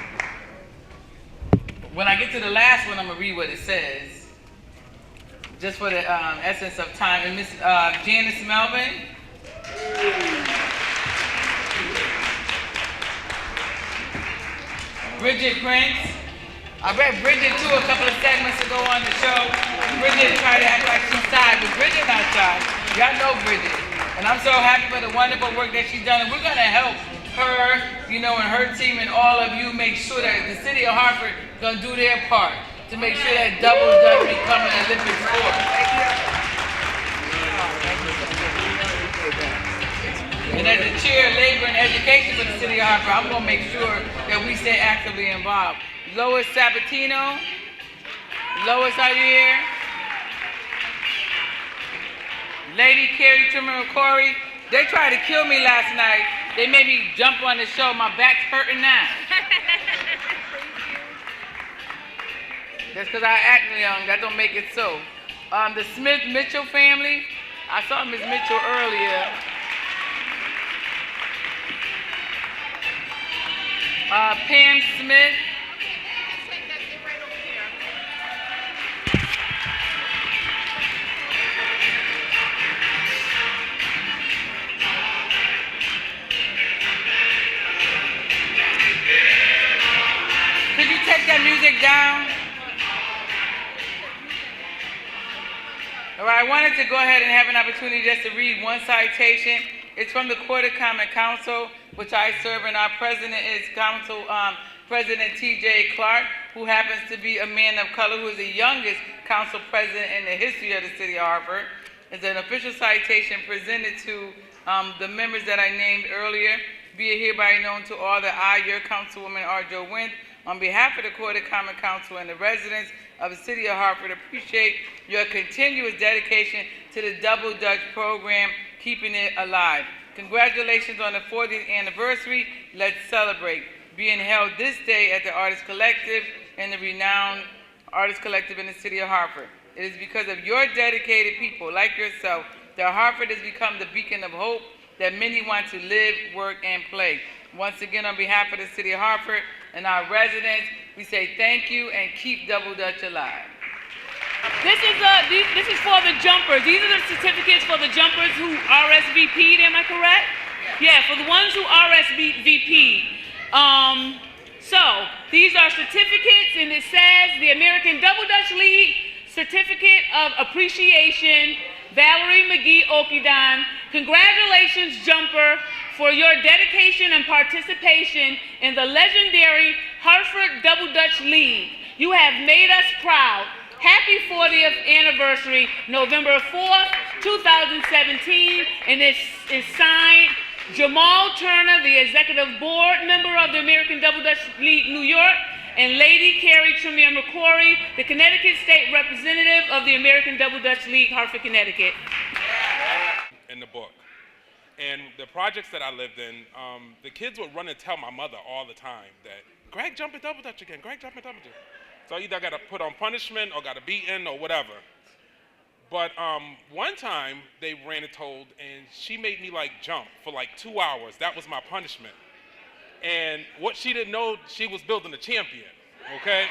When I get to the last one, I'm going to read what it says. Just for the essence of time. And Miss Janice Melvin. Bridget Prince. I read Bridget too a couple of segments ago on the show. Bridget tried to act like she's shy, but Bridget not shy. Y'all know Bridget. And I'm so happy for the wonderful work that she's done. And we're going to help her, you know, and her team and all of you make sure that the city of Hartford is going to do their part to make sure that double Dutch become an Olympic sport. And as the chair of labor and education for the city of Hartford, I'm going to make sure that we stay actively involved. Lois Sabatino. Lois, are you here? Lady Carrie Trimmer McCauley. They tried to kill me last night. They made me jump on the show. My back's hurting now. That's because I act young. That don't make it so. The Smith-Mitchell family. I saw Ms. Mitchell earlier. Pam Smith. Could you take that music down? All right, I wanted to go ahead and have an opportunity just to read one citation. It's from the Court of Common Council, which I serve, and our president is Council President T.J. Clark, who happens to be a man of color, who is the youngest council president in the history of the city of Hartford. It's an official citation presented to the members that I named earlier. Be it hereby known to all that I, your Councilwoman Arjo Wynn, on behalf of the Court of Common Council and the residents of the city of Hartford, appreciate your continuous dedication to the Double Dutch program, keeping it alive. Congratulations on the 40th anniversary. Let's celebrate. Being held this day at the Artists Collective and the renowned Artists Collective in the city of Hartford. It is because of your dedicated people like yourself that Hartford has become the beacon of hope that many want to live, work, and play. Once again, on behalf of the city of Hartford and our residents, we say thank you and keep Double Dutch alive. This is for the jumpers. These are the certificates for the jumpers who RSVP'd, am I correct? Yeah, for the ones who RSVP'd. So, these are certificates, and it says the American Double Dutch League Certificate of Appreciation, Valerie McGee Okidon. Congratulations, jumper, for your dedication and participation in the legendary Hartford Double Dutch League. You have made us proud. Happy 40th anniversary, November 4th, 2017, and this is signed Jamal Turner, the executive board member of the American Double Dutch League, New York, and Lady Carrie Tremere McCauley, the Connecticut State Representative of the American Double Dutch League, Hartford, Connecticut. In the book. And the projects that I lived in, the kids would run and tell my mother all the time that, Greg jumping double dutch again, Greg jumping double dutch. So either I got to put on punishment or got to beaten or whatever. But one time they ran and told, and she made me like jump for like 2 hours. That was my punishment. And what she didn't know, she was building a champion, okay?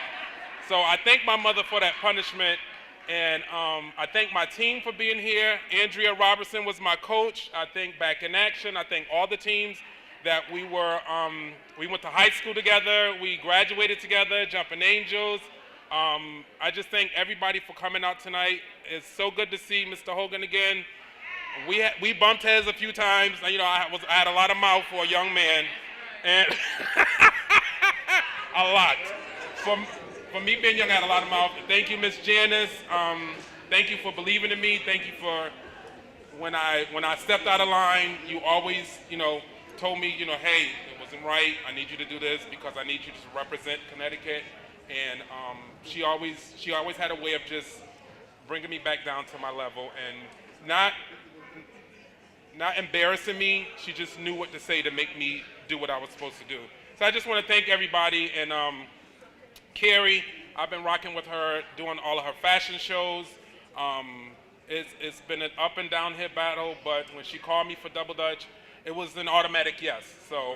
So I thank my mother for that punishment, and I thank my team for being here. Andrea Robertson was my coach. I thank Back in Action. I thank all the teams that we went to high school together. We graduated together, Jumping Angels. I just thank everybody for coming out tonight. It's so good to see Mr. Hogan again. We bumped heads a few times. You know, I had a lot of mouth for a young man, and a lot. For me being young, I had a lot of mouth. Thank you, Miss Janice. Thank you for believing in me. Thank you for when I stepped out of line, you always, you know, told me, you know, hey, it wasn't right. I need you to do this because I need you to represent Connecticut. And she always had a way of just bringing me back down to my level and not embarrassing me. She just knew what to say to make me do what I was supposed to do. So I just want to thank everybody. And Carrie, I've been rocking with her, doing all of her fashion shows. It's been an up and down hit battle, but when she called me for Double Dutch, it was an automatic yes. So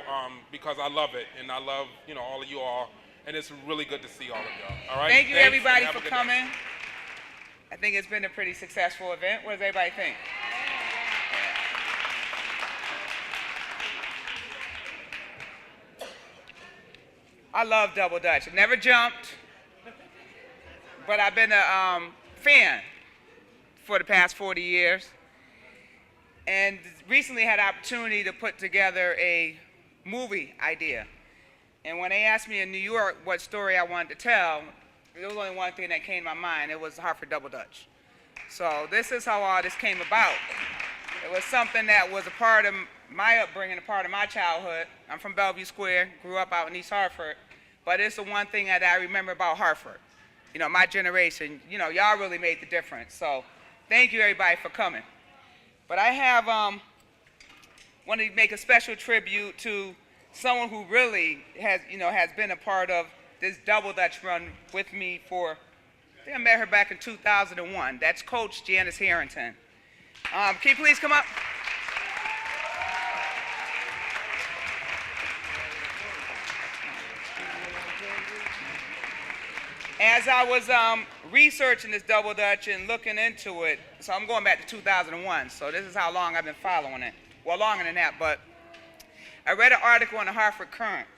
because I love it, and I love, you know, all of you all, and it's really good to see all of y'all. All right. Thank you, Thanks, everybody, and have for a good day. coming. I think it's been a pretty successful event. What does everybody think? I love Double Dutch. I never jumped, but I've been a fan for the past 40 years. And recently had the opportunity to put together a movie idea. And when they asked me in New York what story I wanted to tell, there was only one thing that came to my mind. It was Hartford Double Dutch. So this is how all this came about. It was something that was a part of my upbringing, a part of my childhood. I'm from Bellevue Square, grew up out in East Hartford. But it's the one thing that I remember about Hartford. You know, my generation, you know, y'all really made the difference. So thank you, everybody, for coming. But I have wanted to make a special tribute to someone who really has been a part of this Double Dutch run with me for, I think I met her back in 2001. That's Coach Janice Harrington. Can you please come up? As I was researching this Double Dutch and looking into it, so I'm going back to 2001, so this is how long I've been following it. Well, longer than that, but I read an article in the Hartford Current,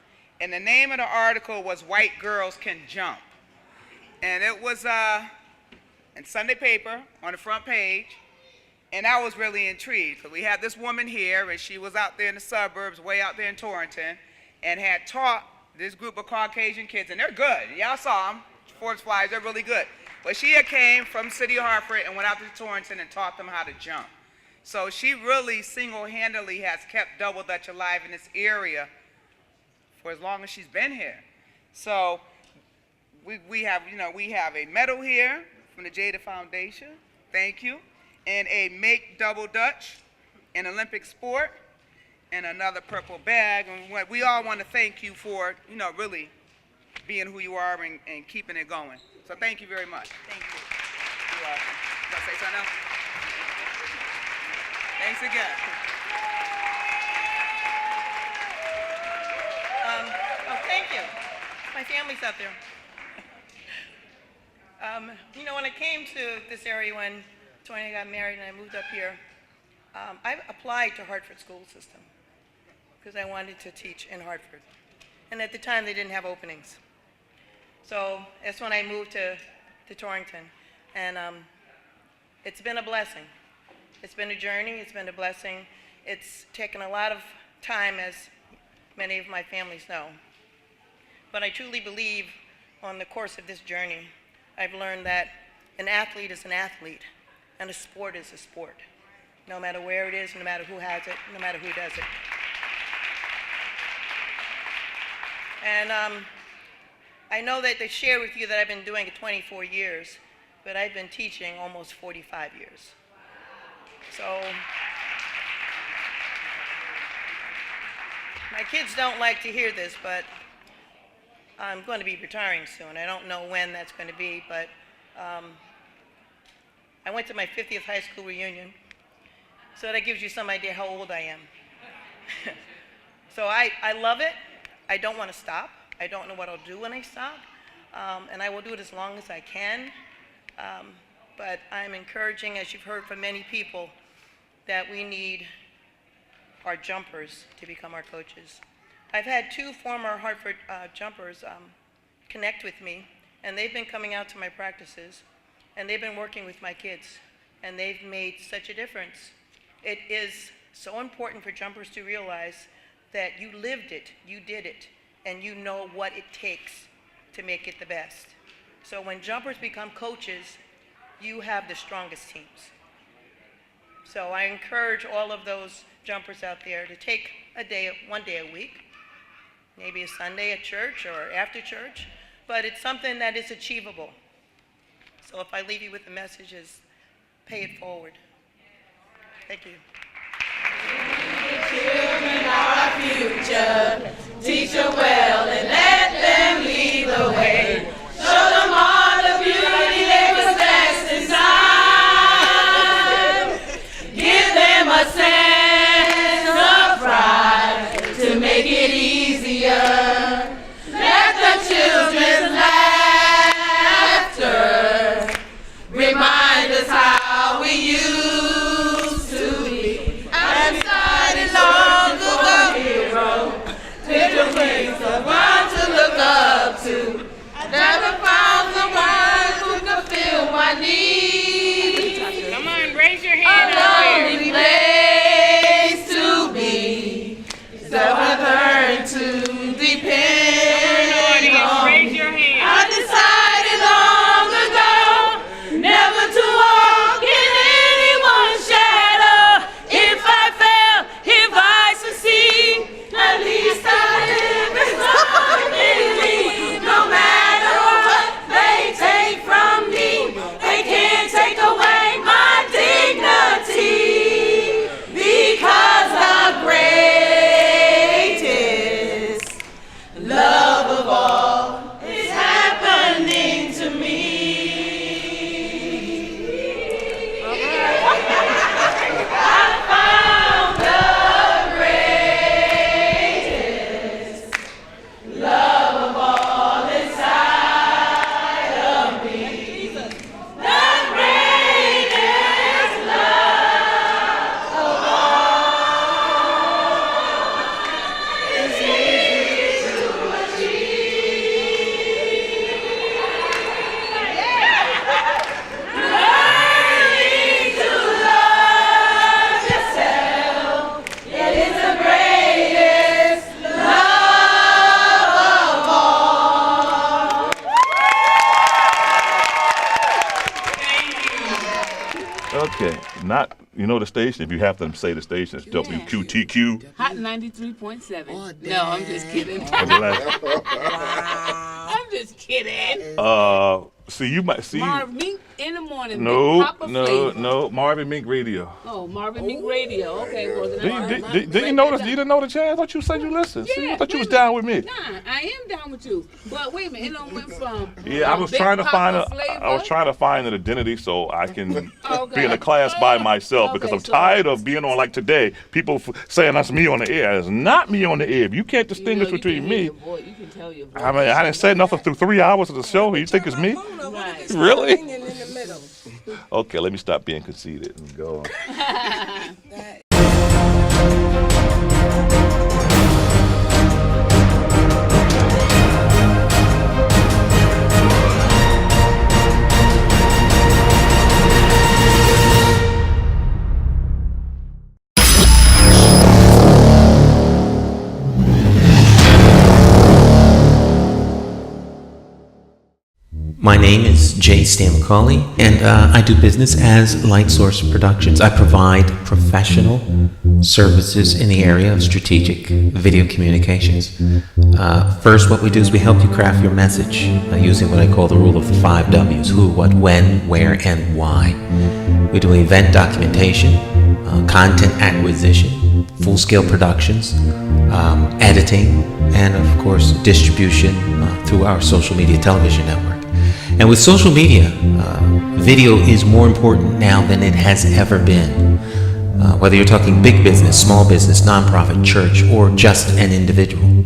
and the name of the article was White Girls Can Jump. And it was in Sunday paper on the front page, and I was really intrigued. So we had this woman here, and she was out there in the suburbs, way out there in Torrington, and had taught this group of Caucasian kids, and they're good. Y'all saw them. FORBES Flyers, they're really good. But she had came from the city of Hartford and went out to Torrington and taught them how to jump. So she really single-handedly has kept Double Dutch alive in this area for as long as she's been here. So we have a medal here from the Jada Foundation, thank you, and a Make Double Dutch an Olympic sport, and another purple bag. And we all want to thank you for, you know, really being who you are and keeping it going. So thank you very much. Thank you. You want to say something else? Thanks again. Thank you. My family's out there. You know, when I came to this area when Tony got married and I moved up here, I applied to Hartford school system because I wanted to teach in Hartford. And at the time, they didn't have openings. So that's when I moved to Torrington. And it's been a blessing. It's been a journey. It's been a blessing. It's taken a lot of time, as many of my families know. But I truly believe on the course of this journey, I've learned that an athlete is an athlete, and a sport is a sport. No matter where it is, no matter who has it, no matter who does it. And I know that they share with you that I've been doing it 24 years, but I've been teaching almost 45 years. So my kids don't like to hear this, but I'm going to be retiring soon. I don't know when that's going to be, but I went to my 50th high school reunion, so that gives you some idea how old I am. So I love it. I don't want to stop. I don't know what I'll do when I stop, and I will do it as long as I can. But I'm encouraging, as you've heard from many people, that we need our jumpers to become our coaches. I've had 2 former Hartford jumpers connect with me, and they've been coming out to my practices, and they've been working with my kids, and they've made such a difference. It is so important for jumpers to realize that you lived it, you did it, and you know what it takes to make it the best. So when jumpers become coaches, you have the strongest teams. So I encourage all of those jumpers out there to take one day a week, maybe a Sunday at church or after church, but it's something that is achievable. So if I leave you with the message is, pay it forward. Thank you. Children are our future. Teach them well and let them lead the way. Show them all the beauty they possess inside. Give them a sense of pride to make it easier. Let the children's laughter remind us how we used to be. I'm started long ago, hero. Little things I want to look up to. I never found someone who could fill my needs. Come on, raise your hand. A lonely place to be. So I learned to depend on. Raise your hand. I decided long ago never to walk in anyone's shadow. If I fail, if I succeed, at least I live as I believe. No matter what they take from me, they can't take away my dignity. Because the greatest love of all is happening to me. I found the greatest love of all inside of me. The greatest love of all is easy to Learning to love yourself, it is the greatest love of all. Okay, not, you know the station, if you have to say the station, it's WQTQ. Hot 93.7. No, I'm just kidding. I'm just kidding. See, you might see. Marvin Mink in the morning. No, Marvin Mink Radio. Oh, Marvin Mink Radio. Okay, well, Did you notice? You didn't know the channel? I thought you said you listened. Yeah, See, I thought you was down with me. Nah, I am down with you. But wait a minute, it don't went from. Yeah, I was trying to find an identity so I can be in a class by myself because I'm tired of being on like today. People saying that's me on the air. It's not me on the air. If you can't distinguish between me. You can tell your voice. I mean, I didn't say nothing through 3 hours of the show. You think it's me? Right. Really? Okay, let me stop being conceited and go on. My name is J. Stan McCauley, and I do business as Light Source Productions. I provide professional services in the area of strategic video communications. First, what we do is we help you craft your message using what I call the rule of the 5 W's: who, what, when, where, and why. We do event documentation, content acquisition, full-scale productions, editing, and of course distribution through our social media television network. And with social media, video is more important now than it has ever been. Whether you're talking big business, small business, nonprofit, church, or just an individual.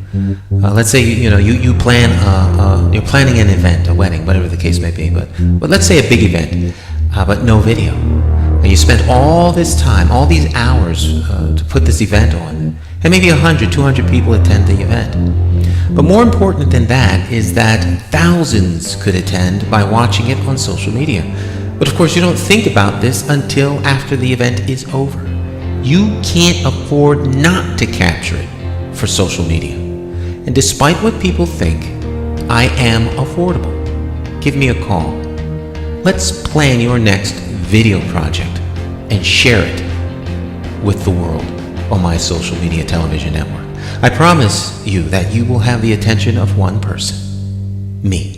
Let's say you plan you're planning an event, a wedding, whatever the case may be, but let's say a big event, but no video. And you spent all this time, all these hours to put this event on, and maybe 100, 200 people attend the event. But more important than that is that thousands could attend by watching it on social media. But of course, you don't think about this until after the event is over. You can't afford not to capture it for social media. And despite what people think, I am affordable. Give me a call. Let's plan your next video project and share it with the world on my social media television network. I promise you that you will have the attention of one person, me.